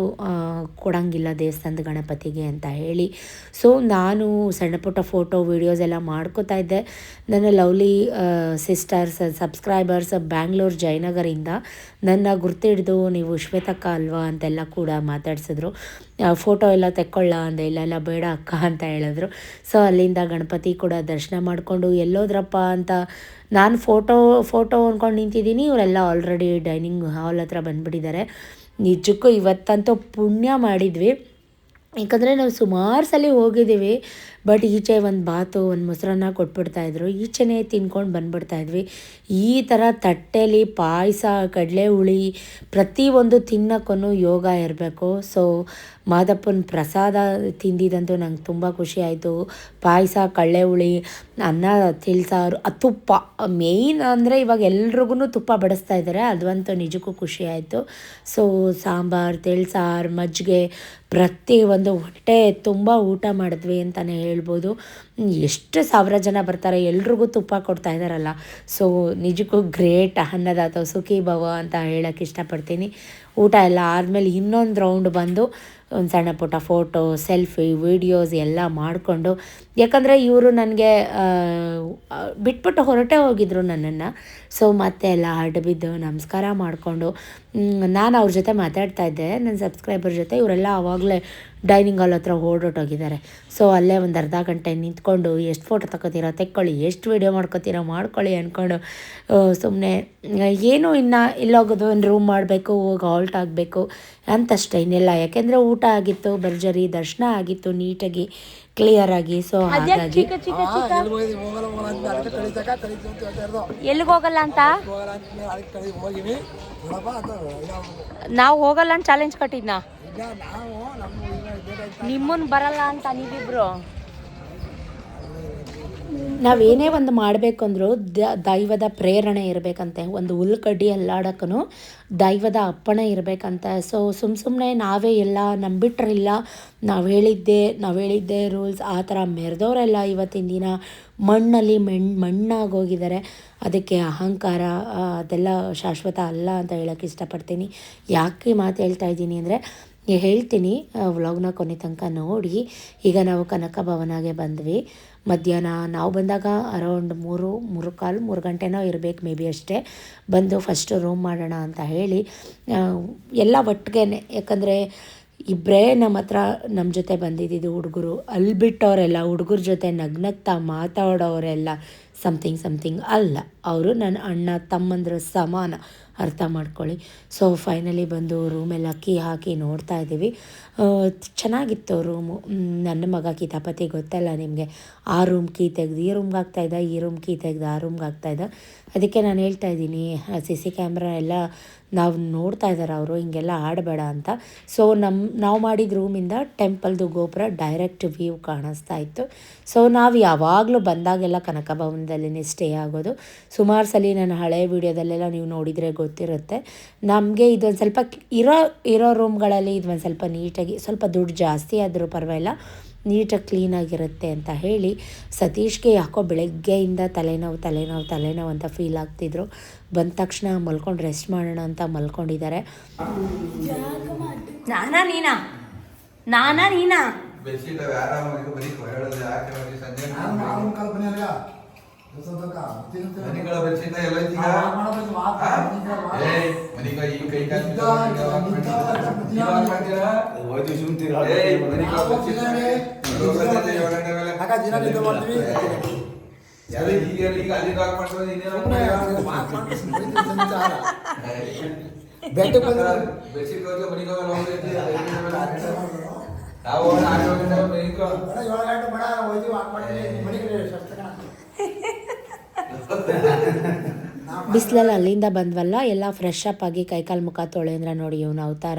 ಕೊಡೋಂಗಿಲ್ಲ ದೇವಸ್ಥಾನದ ಗಣಪತಿಗೆ ಅಂತ ಹೇಳಿ. ಸೊ ನಾನು ಸಣ್ಣ ಪುಟ್ಟ ಫೋಟೋ ವೀಡಿಯೋಸ್ ಎಲ್ಲ ಮಾಡ್ಕೋತಾ ಇದ್ದೆ. ನನ್ನ ಲವ್ಲಿ ಸಿಸ್ಟರ್ಸ್ ಸಬ್ಸ್ಕ್ರೈಬರ್ಸ್ ಬ್ಯಾಂಗ್ಳೂರು ಜಯನಗರಿಂದ ನನ್ನ ಗುರ್ತಿಡ್ದು ನೀವು ಶ್ವೇತಕ್ಕ ಅಲ್ವಾ ಅಂತೆಲ್ಲ ಕೂಡ ಮಾತಾಡ್ಸಿದ್ರು. ಫೋಟೋ ಎಲ್ಲ ತೆಕ್ಕೊಳ್ಳ ಅಂದೆ, ಇಲ್ಲ ಬೇಡ ಅಕ್ಕ ಅಂತ ಹೇಳಿದ್ರು. ಸೊ ಅಲ್ಲಿಂದ ಗಣಪತಿ ಕೂಡ ದರ್ಶನ ಮಾಡಿಕೊಂಡು ಎಲ್ಲೋದ್ರಪ್ಪ ಅಂತ ನಾನು ಫೋಟೋ ಅಂದ್ಕೊಂಡು ನಿಂತಿದ್ದೀನಿ. ಇವರೆಲ್ಲ ಆಲ್ರೆಡಿ ಡೈನಿಂಗ್ ಹಾಲ್ ಹತ್ರ ಬಂದುಬಿಟ್ಟಿದ್ದಾರೆ. ನಿಜಕ್ಕೂ ಇವತ್ತಂತೂ ಪುಣ್ಯ ಮಾಡಿದ್ವಿ, ಯಾಕಂದರೆ ನಾವು ಸುಮಾರು ಸಲ ಹೋಗಿದ್ದೀವಿ. ಬಟ್ ಈಚೆ ಒಂದು ಬಾತು ಒಂದು ಮೊಸರನ್ನ ಕೊಟ್ಬಿಡ್ತಾಯಿದ್ರು, ಈಚೆನೇ ತಿನ್ಕೊಂಡು ಬಂದುಬಿಡ್ತಾಯಿದ್ವಿ. ಈ ಥರ ತಟ್ಟೆಲಿ ಪಾಯಸ, ಕಡಲೆ ಹುಳಿ ಪ್ರತಿಯೊಂದು ತಿನ್ನೋಕ್ಕೂ ಯೋಗ ಇರಬೇಕು. ಸೊ ಮಾದಪ್ಪನ ಪ್ರಸಾದ ತಿಂದಿದ್ದಂತೂ ನಂಗೆ ತುಂಬ ಖುಷಿ ಆಯಿತು. ಪಾಯಸ, ಕಡಲೆ ಹುಳಿ, ಅನ್ನ, ತಿಳಿಸಾರು, ತುಪ್ಪ ಮೇಯ್ನ್ ಅಂದರೆ ಇವಾಗ ಎಲ್ರಿಗೂ ತುಪ್ಪ ಬಡಿಸ್ತಾ ಇದ್ದಾರೆ, ಅದಂತೂ ನಿಜಕ್ಕೂ ಖುಷಿ ಆಯಿತು. ಸೊ ಸಾಂಬಾರು, ತಿಳಿಸಾರು, ಮಜ್ಜಿಗೆ ಪ್ರತಿಯೊಂದು ಹೊಟ್ಟೆ ತುಂಬ ಊಟ ಮಾಡಿದ್ವಿ ಅಂತಲೇ ಹೇಳ್ಬೋದು. ಎಷ್ಟು 1000 ಜನ ಬರ್ತಾರೆ, ಎಲ್ರಿಗೂ ತುಪ್ಪ ಕೊಡ್ತಾ ಇದ್ದಾರಲ್ಲ. ಸೊ ನಿಜಕ್ಕೂ ಗ್ರೇಟ್ ಅನ್ನದಾತ, ಸುಖಿ ಭವ ಅಂತ ಹೇಳೋಕ್ಕೆ ಇಷ್ಟಪಡ್ತೀನಿ. ಊಟ ಎಲ್ಲ ಆದಮೇಲೆ ಇನ್ನೊಂದು ರೌಂಡ್ ಬಂದು ಒಂದು ಸಣ್ಣ ಪುಟ್ಟ ಫೋಟೋ, ಸೆಲ್ಫಿ, ವೀಡಿಯೋಸ್ ಎಲ್ಲ ಮಾಡಿಕೊಂಡು, ಯಾಕಂದರೆ ಇವರು ನನಗೆ ಬಿಟ್ಬಿಟ್ಟು ಹೊರಟೇ ಹೋಗಿದ್ರು ನನ್ನನ್ನು. ಸೊ ಮತ್ತೆ ಎಲ್ಲ ಅಡ್ಡಬಿದ್ದು ನಮಸ್ಕಾರ ಮಾಡಿಕೊಂಡು ನಾನು ಅವ್ರ ಜೊತೆ ಮಾತಾಡ್ತಾಯಿದ್ದೆ, ನನ್ನ ಸಬ್ಸ್ಕ್ರೈಬರ್ ಜೊತೆ. ಇವರೆಲ್ಲ ಆವಾಗಲೇ ಡೈನಿಂಗ್ ಹಾಲ್ ಹತ್ರ ಓಡೋಟೋಗಿದ್ದಾರೆ. ಸೊ ಅಲ್ಲೇ ಒಂದು ಅರ್ಧ ಗಂಟೆ ನಿಂತ್ಕೊಂಡು ಎಷ್ಟು ಫೋಟೋ ತಗೋತೀರೋ ತೆಕ್ಕೊಳ್ಳಿ, ಎಷ್ಟು ವೀಡಿಯೋ ಮಾಡ್ಕೊತೀರೋ ಮಾಡ್ಕೊಳ್ಳಿ ಅಂದ್ಕೊಂಡು ಸುಮ್ಮನೆ ಏನೂ ಇನ್ನು ಇಲ್ಲೋಗೋದು, ಒಂದು ರೂಮ್ ಮಾಡಬೇಕು, ಹೋಗಿ ಹಾಲ್ಟ್ ಆಗಬೇಕು ಅಂತಷ್ಟೇ, ಇನ್ನೆಲ್ಲ. ಯಾಕೆಂದರೆ ಊಟ ಆಗಿತ್ತು, ಭರ್ಜರಿ ದರ್ಶನ ಆಗಿತ್ತು ನೀಟಾಗಿ ಕ್ಲಿಯರಾಗಿ. ಸೊ ಹಾಗಾಗಿ ಎಲ್ಲಿಗೆ ಹೋಗಲ್ಲ ಅಂತ ನಾವು ಹೋಗಲ್ಲ ಅಂತ ಚಾಲೆಂಜ್ ಕಟ್ಟಿದ್ನ, ನಿಮ್ಮನ್ನು ಬರಲ್ಲ ಅಂತ ನೀವಿಬ್ರು. ನಾವೇನೇ ಒಂದು ಮಾಡಬೇಕು ಅಂದರೂ ದೈವದ ಪ್ರೇರಣೆ ಇರಬೇಕಂತೆ. ಒಂದು ಹುಲ್ಕಡ್ಡಿ ಅಲ್ಲಾಡೋಕ್ಕೂ ದೈವದ ಅಪ್ಪಣೆ ಇರಬೇಕಂತ. ಸೊ ಸುಮ್ಮನೆ ನಾವೇ ಎಲ್ಲ ನಂಬಿಟ್ರಿಲ್ಲ, ನಾವು ಹೇಳಿದ್ದೇ ರೂಲ್ಸ್ ಆ ಥರ ಮೆರೆದವರೆಲ್ಲ ಇವತ್ತಿನ ದಿನ ಮಣ್ಣಲ್ಲಿ ಮಣ್ಣಾಗೋಗಿದ್ದಾರೆ. ಅದಕ್ಕೆ ಅಹಂಕಾರ ಅದೆಲ್ಲ ಶಾಶ್ವತ ಅಲ್ಲ ಅಂತ ಹೇಳೋಕ್ಕೆ ಇಷ್ಟಪಡ್ತೀನಿ. ಯಾಕೆ ಮಾತು ಹೇಳ್ತಾ ಇದ್ದೀನಿ ಅಂದರೆ, ಹೇಳ್ತೀನಿ ವ್ಲಾಗ್ನ ಕೊನೆ ತನಕ ನೋಡಿ. ಈಗ ನಾವು ಕನಕ ಭವನಗೆ ಬಂದ್ವಿ. ಮಧ್ಯಾಹ್ನ ನಾವು ಬಂದಾಗ ಅರೌಂಡ್ 3 ಗಂಟೆನೋ ಇರಬೇಕು ಮೇ ಬಿ ಅಷ್ಟೇ. ಬಂದು ಫಸ್ಟು ರೂಮ್ ಮಾಡೋಣ ಅಂತ ಹೇಳಿ ಎಲ್ಲ ಒಟ್ಟಿಗೆ, ಯಾಕಂದರೆ ಇಬ್ಬರೇ ನಮ್ಮ ಜೊತೆ ಬಂದಿದ್ದು ಹುಡುಗರು. ಅಲ್ಲಿ ಬಿಟ್ಟವರೆಲ್ಲ ಹುಡುಗರ ಜೊತೆ ನಗ್ನಗ್ತಾ ಮಾತಾಡೋರೆಲ್ಲ ಸಮಥಿಂಗ್ ಅಲ್ಲ, ಅವರು ನನ್ನ ಅಣ್ಣ ತಮ್ಮಂದ್ರ ಸಮಾನ, ಅರ್ಥ ಮಾಡ್ಕೊಳ್ಳಿ. ಸೊ ಫೈನಲಿ ಬಂದು ರೂಮೆಲ್ಲ ಕೀ ಹಾಕಿ ನೋಡ್ತಾ ಇದ್ದೀವಿ. ಚೆನ್ನಾಗಿತ್ತು ರೂಮು. ನನ್ನ ಮಗ ಕಿತಾಪತಿ ಗೊತ್ತಲ್ಲ ನಿಮಗೆ, ಆ ರೂಮ್ ಕೀ ತೆಗೆದು ಈ ರೂಮ್ಗೆ ಆಗ್ತಾಯಿದ್ದ, ಈ ರೂಮ್ ಕೀ ತೆಗೆದು ಆ ರೂಮ್ಗೆ ಆಗ್ತಾಯಿದ್ದ. ಅದಕ್ಕೆ ನಾನು ಹೇಳ್ತಾ ಇದ್ದೀನಿ, CC ಕ್ಯಾಮ್ರಾ ಎಲ್ಲ ನಾವು ನೋಡ್ತಾ ಇದ್ದಾರೆ ಅವರು, ಹಿಂಗೆಲ್ಲ ಆಡಬೇಡ ಅಂತ. ಸೊ ನಾವು ಮಾಡಿದ ರೂಮಿಂದ ಟೆಂಪಲ್ದು ಗೋಪುರ ಡೈರೆಕ್ಟ್ ವ್ಯೂ ಕಾಣಿಸ್ತಾ ಇತ್ತು. ಸೊ ನಾವು ಯಾವಾಗಲೂ ಬಂದಾಗೆಲ್ಲ ಕನಕ ಭವನದಲ್ಲೇ ಸ್ಟೇ ಆಗೋದು. ಸುಮಾರು ಸಲ ನನ್ನ ಹಳೆ ವೀಡಿಯೋದಲ್ಲೆಲ್ಲ ನೀವು ನೋಡಿದರೆ ಗೊತ್ತಿರುತ್ತೆ. ನಮಗೆ ಇದೊಂದು ಸ್ವಲ್ಪ ಇರೋ ರೂಮ್ಗಳಲ್ಲಿ ಇದೊಂದು ಸ್ವಲ್ಪ ನೀಟಾಗಿ, ಸ್ವಲ್ಪ ದುಡ್ಡು ಜಾಸ್ತಿ ಆದರೂ ಪರವಾಗಿಲ್ಲ, ನೀಟಾಗಿ ಕ್ಲೀನಾಗಿರುತ್ತೆ ಅಂತ ಹೇಳಿ ಸತೀಶ್ಗೆ ಯಾಕೋ ಬೆಳಗ್ಗೆಯಿಂದ ತಲೆನೋವು ಅಂತ ಫೀಲ್ ಆಗ್ತಿದ್ರು. ಬಂದ ತಕ್ಷಣ ಮಲ್ಕೊಂಡು ರೆಸ್ಟ್ ಮಾಡೋಣ ಅಂತ ಮಲ್ಕೊಂಡಿದ್ದಾರೆ. ನಾನಾ ನೀನಾ ಬೆಡ್ಶೀಟ್ ಆರಾಮಾಗಿ ಬರೀ ಹೊರಡೋದು ಯಾಕೆ ಬರೀ ಸಂಜೆ ಮನಿಗಳ ಬೆಡ್ಶೀಟ್ ಎಲ್ಲ ಐತಿ ಮನಿಗ ಈ ಕೈ ಈಗ ಅಲ್ಲಿ ಟಾಕ್ ಮಾಡ್ತಾರೆ ಬೆಡ್ಶೀಟ್ ಮನಿಗ ನಾವು ಬಿಸಿಲಲ್ಲಿ ಅಲ್ಲಿಂದ ಬಂದ್ವಲ್ಲ, ಎಲ್ಲ ಫ್ರೆಶ್ ಅಪ್ ಆಗಿ ಕೈಕಾಲು ಮುಖ ತೊಳೆ ಅಂದ್ರೆ ನೋಡಿ ಇವನು ಅವತಾರ,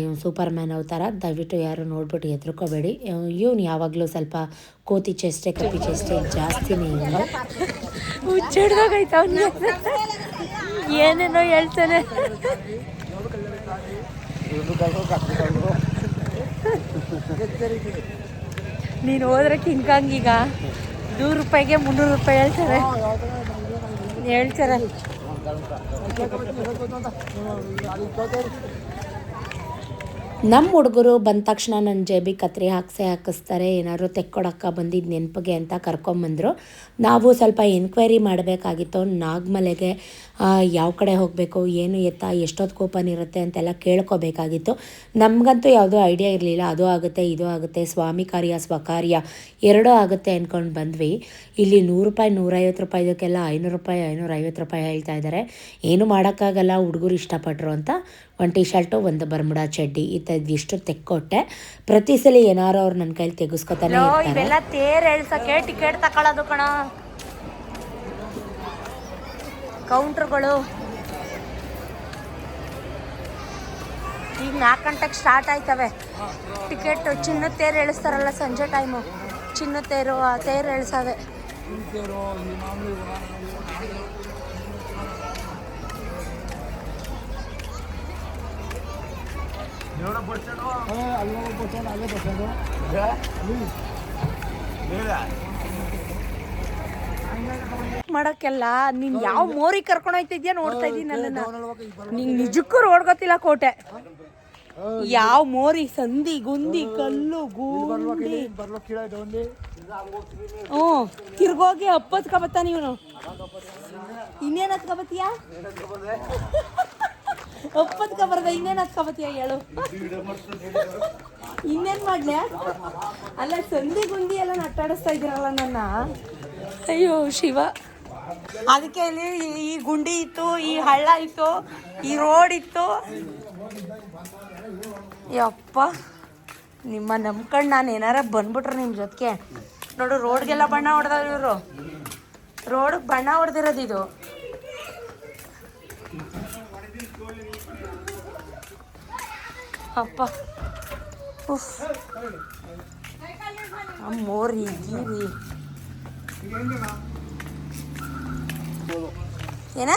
ಇವನು ಸೂಪರ್ ಮ್ಯಾನ್ ಅವತಾರ. ದಯವಿಟ್ಟು ಯಾರು ನೋಡ್ಬಿಟ್ಟು ಹೆದರ್ಕೋಬೇಡಿ. ಇವನು ಯಾವಾಗಲೂ ಸ್ವಲ್ಪ ಕೋತಿ ಚೇಷ್ಟೆ ಕಪ್ಪಿ ಚೇಷ್ಟೆ ಜಾಸ್ತಿನೇ ಇಲ್ಲ. ಹುಚ್ಚಿಡ್ದಾಗೈತ ಅವನಿಗೆ ಏನೇನೋ ಹೇಳ್ತಾನೆ. ನೀನು ಹೋದ್ರೆ ಕಿಂಕಂಗೀಗ 100 ರೂಪಾಯಿಗೆ 300 ರೂಪಾಯಿ ಹೇಳ್ತಾರೆ. ನಮ್ಮ ಹುಡುಗರು ಬಂದ ತಕ್ಷಣ ನನ್ನ ಜೇಬಿಗೆ ಕತ್ರಿ ಹಾಕಿಸ್ತಾರೆ. ಏನಾದ್ರು ತೆಕ್ಕೊಡಕ್ಕ ಬಂದಿದ್ದು ನೆನಪಿಗೆ ಅಂತ ಕರ್ಕೊಂಬಂದರು. ನಾವು ಸ್ವಲ್ಪ ಎನ್ಕ್ವೈರಿ ಮಾಡಬೇಕಾಗಿತ್ತು. ನಾಗಮಲೆಗೆ ಯಾವ ಕಡೆ ಹೋಗಬೇಕು, ಏನು ಎತ್ತ, ಎಷ್ಟೊತ್ತು ಕೂಪನ್ ಇರುತ್ತೆ ಅಂತೆಲ್ಲ ಕೇಳ್ಕೊಬೇಕಾಗಿತ್ತು. ನಮಗಂತೂ ಯಾವುದೋ ಐಡಿಯಾ ಇರಲಿಲ್ಲ. ಅದು ಆಗುತ್ತೆ ಇದು ಆಗುತ್ತೆ, ಸ್ವಾಮಿ ಕಾರ್ಯ ಸ್ವಕಾರ್ಯ ಎರಡೂ ಆಗುತ್ತೆ ಅಂದ್ಕೊಂಡು ಬಂದ್ವಿ. ಇಲ್ಲಿ 100 ರೂಪಾಯಿ 150 ರೂಪಾಯಿದಕ್ಕೆಲ್ಲ 500 ರೂಪಾಯಿ 550 ರೂಪಾಯಿ ಹೇಳ್ತಾ ಇದ್ದಾರೆ. ಏನು ಮಾಡೋಕ್ಕಾಗಲ್ಲ, ಹುಡುಗರು ಇಷ್ಟಪಟ್ಟರು ಅಂತ ಒಂದು ಟಿ ಶರ್ಟು ಒಂದು ಬರ್ಮುಡಾ ಚಡ್ಡಿ ಇಷ್ಟು ತೆಕ್ಕೊಟ್ಟೆ. ಪ್ರತಿ ಸಲ ಏನಾರು ಅವ್ರು ನನ್ನ ಕೈಲಿ ತೆಗೆಸ್ಕೊತಾನೆ ಇವೆಲ್ಲ ತೇರ್ ಎಳ್ಸಕ್ಕೆ ಟಿಕೆಟ್ ತಗೊಳ್ಳೋದು ಕಣ. ಕೌಂಟ್ರುಗಳು ಈಗ 4 ಗಂಟೆಗೆ ಸ್ಟಾರ್ಟ್ ಆಯ್ತವೆ. ಟಿಕೆಟ್ ಚಿನ್ನದ ತೇರು ಎಳಿಸ್ತಾರಲ್ಲ ಸಂಜೆ ಟೈಮು, ಚಿನ್ನದ ತೇರು ಆ ತೇರು ಎಳ್ಸವೆ. ಮಾಡಕ್ಕೆಲ್ಲ ನೀನ್ ಯಾವ ಮೋರಿ ಕರ್ಕೊಂಡು ಹೋಯ್ತಿದ್ಯಾ ನೋಡ್ತಾ ಇದ್ದೀನಿ ನನ್ನನ್ನ. ನಿಂಗೆ ನಿಜಕ್ಕೂ ರೋಡ್ ಗೊತ್ತಿಲ್ಲ ಕೋಟೆ. ಯಾವ ಮೋರಿ ಸಂದಿ ಗುಂದಿ ಕಲ್ಲು ಗೂಂಡಿ ತಿರ್ಗೋಗಿ ಹಪ್ಪತ್ಕಬತ್ತಾನ ಇವನು. ಇನ್ನೇನ್ ಹತ್ಕಬತ್ತೀಯ? ಒಪ್ಪತ್ಕಬರ್ದ ಇನ್ನೇನ್ ಹತ್ಕಬತ್ತೀಯ ಹೇಳು. ಇನ್ನೇನ್ ಮಾಡ್ಲ್ಯಾ? ಅಲ್ಲ ಸಂದಿ ಗುಂದಿ ಎಲ್ಲ ನಟ್ಟಾಡಿಸ್ತಾ ಇದ್ದೀರಲ್ಲ ನನ್ನ. ಅಯ್ಯೋ ಶಿವ. ಅದಕ್ಕೆ ಇಲ್ಲಿ ಈ ಗುಂಡಿ ಇತ್ತು, ಈ ಹಳ್ಳ ಇತ್ತು, ಈ ರೋಡ್ ಇತ್ತು. ಯಪ್ಪ ನಿಮ್ಮ ನಂಬ್ಕೊಂಡು ನಾನು ಏನಾರ ಬಂದ್ಬಿಟ್ರೆ ನಿಮ್ಮ ಜೊತೆಗೆ. ನೋಡು ರೋಡ್ಗೆಲ್ಲ ಬಣ್ಣ ಹೊಡೆದ ಇವರು. ರೋಡಿಗೆ ಬಣ್ಣ ಹೊಡೆದಿರೋದು ಇದು. ಅಪ್ಪ ಉಫ್ ಮೋರಿ ಗೀರಿ ಏನ.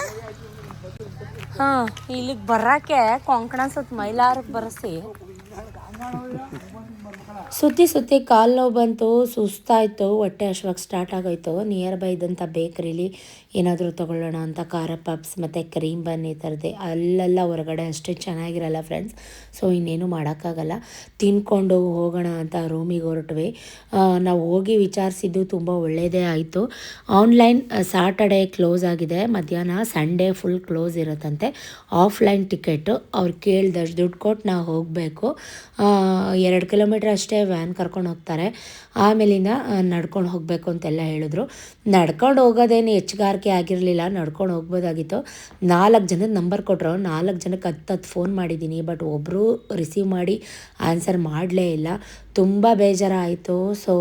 ಹಾಂ ಇಲ್ಲಿಗೆ ಬರೋಕ್ಕೆ ಕೊಂಕಣ ಸುತ್ತ ಮೈಲಾರಕ್ಕೆ ಬರೆಸಿ ಸುತ್ತಿ ಕಾಲು ನೋವು ಬಂತು, ಸುಸ್ತಾಯಿತು, ಹೊಟ್ಟೆ ಹಶ್ವಾಗಿ ಸ್ಟಾರ್ಟ್ ಆಗೋಯ್ತು. ನಿಯರ್ ಬೈ ಇದ್ದಂಥ ಬೇಕ್ರಿಲಿ ಏನಾದರೂ ತೊಗೊಳ್ಳೋಣ ಅಂತ ಖಾರ ಪಪ್ಸ್ ಮತ್ತು ಕ್ರೀಮ್ ಬನ್ ಈ ಥರದ್ದೇ. ಅಲ್ಲೆಲ್ಲ ಹೊರಗಡೆ ಅಷ್ಟೇ ಚೆನ್ನಾಗಿರಲ್ಲ ಫ್ರೆಂಡ್ಸ್. ಸೊ ಇನ್ನೇನು ಮಾಡೋಕ್ಕಾಗಲ್ಲ, ತಿನ್ಕೊಂಡು ಹೋಗೋಣ ಅಂತ ರೂಮಿಗೆ ಹೊರಟ್ವಿ. ನಾವು ಹೋಗಿ ವಿಚಾರಿಸಿದ್ದು ತುಂಬ ಒಳ್ಳೆಯದೇ ಆಯಿತು. ಆನ್ಲೈನ್ ಸಾಟರ್ಡೇ ಕ್ಲೋಸ್ ಆಗಿದೆ ಮಧ್ಯಾಹ್ನ, ಸಂಡೇ ಫುಲ್ ಕ್ಲೋಸ್ ಇರುತ್ತಂತೆ. ಆಫ್ಲೈನ್ ಟಿಕೆಟು ಅವ್ರು ಕೇಳಿದಷ್ಟು ದುಡ್ಡು ಕೊಟ್ಟು ನಾವು ಹೋಗಬೇಕು. 2 ಕಿಲೋಮೀಟ್ರ್ ಅಷ್ಟೇ ವ್ಯಾನ್ ಕರ್ಕೊಂಡು ಹೋಗ್ತಾರೆ. ಆಮೇಲಿಂದ ನಡ್ಕೊಂಡು ಹೋಗಬೇಕು ಅಂತೆಲ್ಲ ಹೇಳಿದ್ರು. ನಡ್ಕೊಂಡು ಹೋಗೋದೇನು ಹೆಚ್ಚುಗಾರಿಕೆ ಆಗಿರಲಿಲ್ಲ, ನಡ್ಕೊಂಡು ಹೋಗ್ಬೋದಾಗಿತ್ತು. 4 ಜನದ ನಂಬರ್ ಕೊಟ್ಟರು. 4 ಜನಕ್ಕೆ 10 ಫೋನ್ ಮಾಡಿದ್ದೀನಿ, ಬಟ್ ಒಬ್ಬರು ರಿಸೀವ್ ಮಾಡಿ ಆನ್ಸರ್ ಮಾಡಲೇ ಇಲ್ಲ. ತುಂಬ ಬೇಜಾರಾಯಿತು. ಸೊ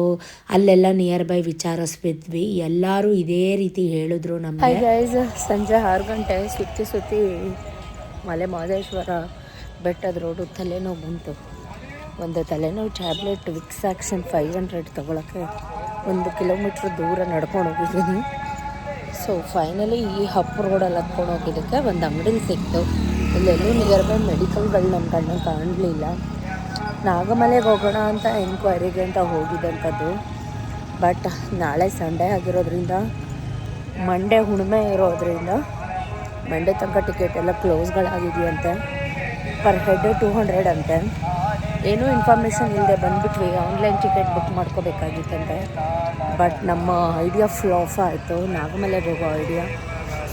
ಅಲ್ಲೆಲ್ಲ ನಿಯರ್ ಬೈ ವಿಚಾರಿಸ್ಬಿದ್ವಿ. ಎಲ್ಲರೂ ಇದೇ ರೀತಿ ಹೇಳಿದ್ರು ನಮಗೆ. ಗೈಸ್ ಸಂಜೆ 6 ಗಂಟೆ ಸುತ್ತಿ ಮಲೆ ಮಹದೇಶ್ವರ ಬೆಟ್ಟದ ರೋಡು ತಲೆನೋವು ಬಂತು. ಒಂದು ತಲೆನೋವು ಟ್ಯಾಬ್ಲೆಟ್ ವಿಕ್ಸ್ ಆಕ್ಷನ್ 500 ತೊಗೊಳಕ್ಕೆ 1 ಕಿಲೋಮೀಟ್ರ್ ದೂರ ನಡ್ಕೊಂಡು ಹೋಗಿದ್ದೀನಿ. ಸೊ ಫೈನಲಿ ಈ ಹಪ್ ರೋಡಲ್ಲಿ ಹತ್ಕೊಂಡು ಹೋಗಿದ್ದಕ್ಕೆ ಒಂದು ಅಂಗಡಿ ಸಿಕ್ತು. ಇಲ್ಲೆಲ್ಲೂ ನಿಯರ್ ಬೈ ಮೆಡಿಕಲ್ಗಳು ನಮ್ಮ ಕಣ್ಣಿಗೆ ಕಾಣಲಿಲ್ಲ. ನಾಗಮಲೆಗೆ ಹೋಗೋಣ ಅಂತ ಎನ್ಕ್ವೈರಿಗೆ ಅಂತ ಹೋಗಿದ್ದಂಥದ್ದು. ಬಟ್ ನಾಳೆ ಸಂಡೇ ಆಗಿರೋದ್ರಿಂದ, ಮಂಡೇ ಹುಣ್ಣಿಮೆ ಇರೋದ್ರಿಂದ ಮಂಡೇ ತನಕ ಟಿಕೆಟ್ ಎಲ್ಲ ಕ್ಲೋಸ್ಗಳಾಗಿದೆಯಂತೆ. ಪರ್ ಹೆಡ್ 200 ಅಂತೆ. ಏನೂ ಇನ್ಫಾರ್ಮೇಷನ್ ಇಲ್ಲದೆ ಬಂದುಬಿಟ್ವಿ. ಆನ್ಲೈನ್ ಟಿಕೆಟ್ ಬುಕ್ ಮಾಡ್ಕೋಬೇಕಾಗಿತ್ತಂತೆ. ಬಟ್ ನಮ್ಮ ಐಡಿಯಾ ಫ್ಲಾಪ್ ಆಯಿತು, ನಾಗಮಲೆಗೆ ಹೋಗೋ idea.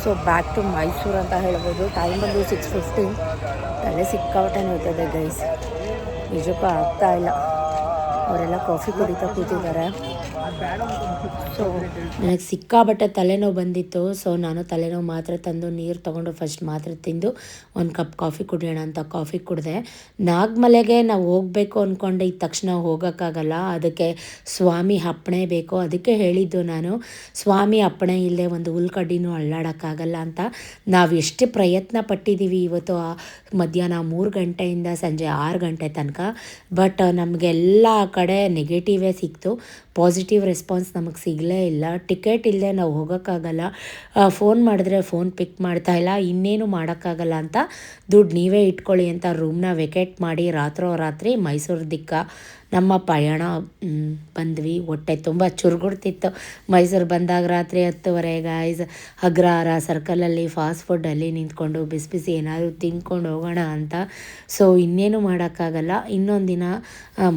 So back to Mysuru ಅಂತ ಹೇಳ್ಬೋದು. ಟೈಮ್ ಬಂದು 6:15. ತಲೆ ಸಿಕ್ಕಾಪಟ್ಟೆ ನೋಯ್ತದೆ ಗೈಸ್, ನಿಜಕ್ಕೂ ಆಗ್ತಾ ಇಲ್ಲ. ಅವರೆಲ್ಲ ಕಾಫಿ ಕುಡಿತಾ ಕೂತಿದ್ದಾರೆ. ಸೊ ನನಗೆ ಸಿಕ್ಕಾಬಟ್ಟೆ ತಲೆನೋವು ಬಂದಿತ್ತು. ಸೊ ನಾನು ತಲೆನೋವು ಮಾತ್ರೆ ತಂದು ನೀರು ತೊಗೊಂಡು ಫಸ್ಟ್ ಮಾತ್ರೆ ತಿಂದು 1 ಕಪ್ ಕಾಫಿ ಕುಡಿಯೋಣ ಅಂತ ಕಾಫಿ ಕುಡಿದೆ. ನಾಗಮಲೆಗೆ ನಾವು ಹೋಗಬೇಕು ಅಂದ್ಕೊಂಡು ಇದ್ದ ತಕ್ಷಣ ಹೋಗೋಕ್ಕಾಗಲ್ಲ, ಅದಕ್ಕೆ ಸ್ವಾಮಿ ಅಪ್ಪಣೆ ಬೇಕು. ಅದಕ್ಕೆ ಹೇಳಿದ್ದು ನಾನು, ಸ್ವಾಮಿ ಅಪ್ಪಣೆ ಇಲ್ಲದೆ ಒಂದು ಹುಲ್ಕಡ್ಡಿನೂ ಅಳ್ಳಾಡೋಕ್ಕಾಗಲ್ಲ ಅಂತ. ನಾವು ಎಷ್ಟು ಪ್ರಯತ್ನ ಪಟ್ಟಿದ್ದೀವಿ ಇವತ್ತು ಮಧ್ಯಾಹ್ನ 3 ಗಂಟೆಯಿಂದ ಸಂಜೆ 6 ಗಂಟೆ ತನಕ. ಬಟ್ ನಮಗೆಲ್ಲ ಕಡೆ ನೆಗೆಟಿವೇ ಸಿಕ್ತು, ಪಾಸಿಟಿವ್ ರೆಸ್ಪಾನ್ಸ್ ನಮಗೆ ಸಿಗಲೇ ಇಲ್ಲ. ಟಿಕೆಟ್ ಇಲ್ಲದೆ ನಾವು ಹೋಗೋಕ್ಕಾಗಲ್ಲ, ಫೋನ್ ಮಾಡಿದ್ರೆ ಫೋನ್ ಪಿಕ್ ಮಾಡ್ತಾಯಿಲ್ಲ, ಇನ್ನೇನು ಮಾಡೋಕ್ಕಾಗಲ್ಲ ಅಂತ ದುಡ್ಡು ನೀವೇ ಇಟ್ಕೊಳ್ಳಿ ಅಂತ ರೂಮ್ನ ವೆಕೇಟ್ ಮಾಡಿ ರಾತ್ರಿ ಮೈಸೂರು ದಿಕ್ಕ ನಮ್ಮ ಪಯಣ ಬಂದ್ವಿ. ಹೊಟ್ಟೆ ತುಂಬ ಚುರುಗುಡ್ತಿತ್ತು. ಮೈಸೂರು ಬಂದಾಗ ರಾತ್ರಿ 10:30 ಗಾಯ್ಸ್. ಅಗ್ರಹಾರ ಸರ್ಕಲಲ್ಲಿ ಫಾಸ್ಟ್ ಫುಡ್ಡಲ್ಲಿ ನಿಂತ್ಕೊಂಡು ಬಿಸಿ ಬಿಸಿ ಏನಾದರೂ ತಿಂದ್ಕೊಂಡು ಹೋಗೋಣ ಅಂತ. ಸೊ ಇನ್ನೇನು ಮಾಡೋಕ್ಕಾಗಲ್ಲ, ಇನ್ನೊಂದು ದಿನ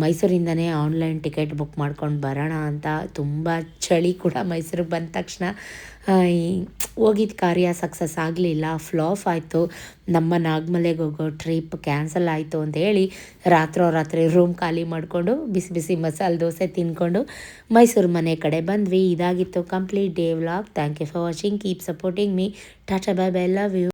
ಮೈಸೂರಿಂದನೇ ಆನ್ಲೈನ್ ಟಿಕೆಟ್ ಬುಕ್ ಮಾಡ್ಕೊಂಡು ಬರೋಣ ಅಂತ. ತುಂಬ ಚಳಿ ಕೂಡ ಮೈಸೂರಿಗೆ ಬಂದ ತಕ್ಷಣ. ಹೋಗಿದ್ದ ಕಾರ್ಯ ಸಕ್ಸಸ್ ಆಗಲಿಲ್ಲ, ಫ್ಲಾಪ್ ಆಯಿತು. ನಮ್ಮ ನಾಗಮಲೆಗೆ ಹೋಗೋ ಟ್ರಿಪ್ ಕ್ಯಾನ್ಸಲ್ ಆಯಿತು ಅಂತೇಳಿ ರಾತ್ರಿ ರೂಮ್ ಖಾಲಿ ಮಾಡಿಕೊಂಡು ಬಿಸಿ ಬಿಸಿ ಮಸಾಲೆ ದೋಸೆ ತಿಂದ್ಕೊಂಡು ಮೈಸೂರು ಮನೆ ಕಡೆ ಬಂದ್ವಿ. ಇದಾಗಿತ್ತು complete day vlog. Thank you for watching. Keep supporting me. Tata bye bye, love you.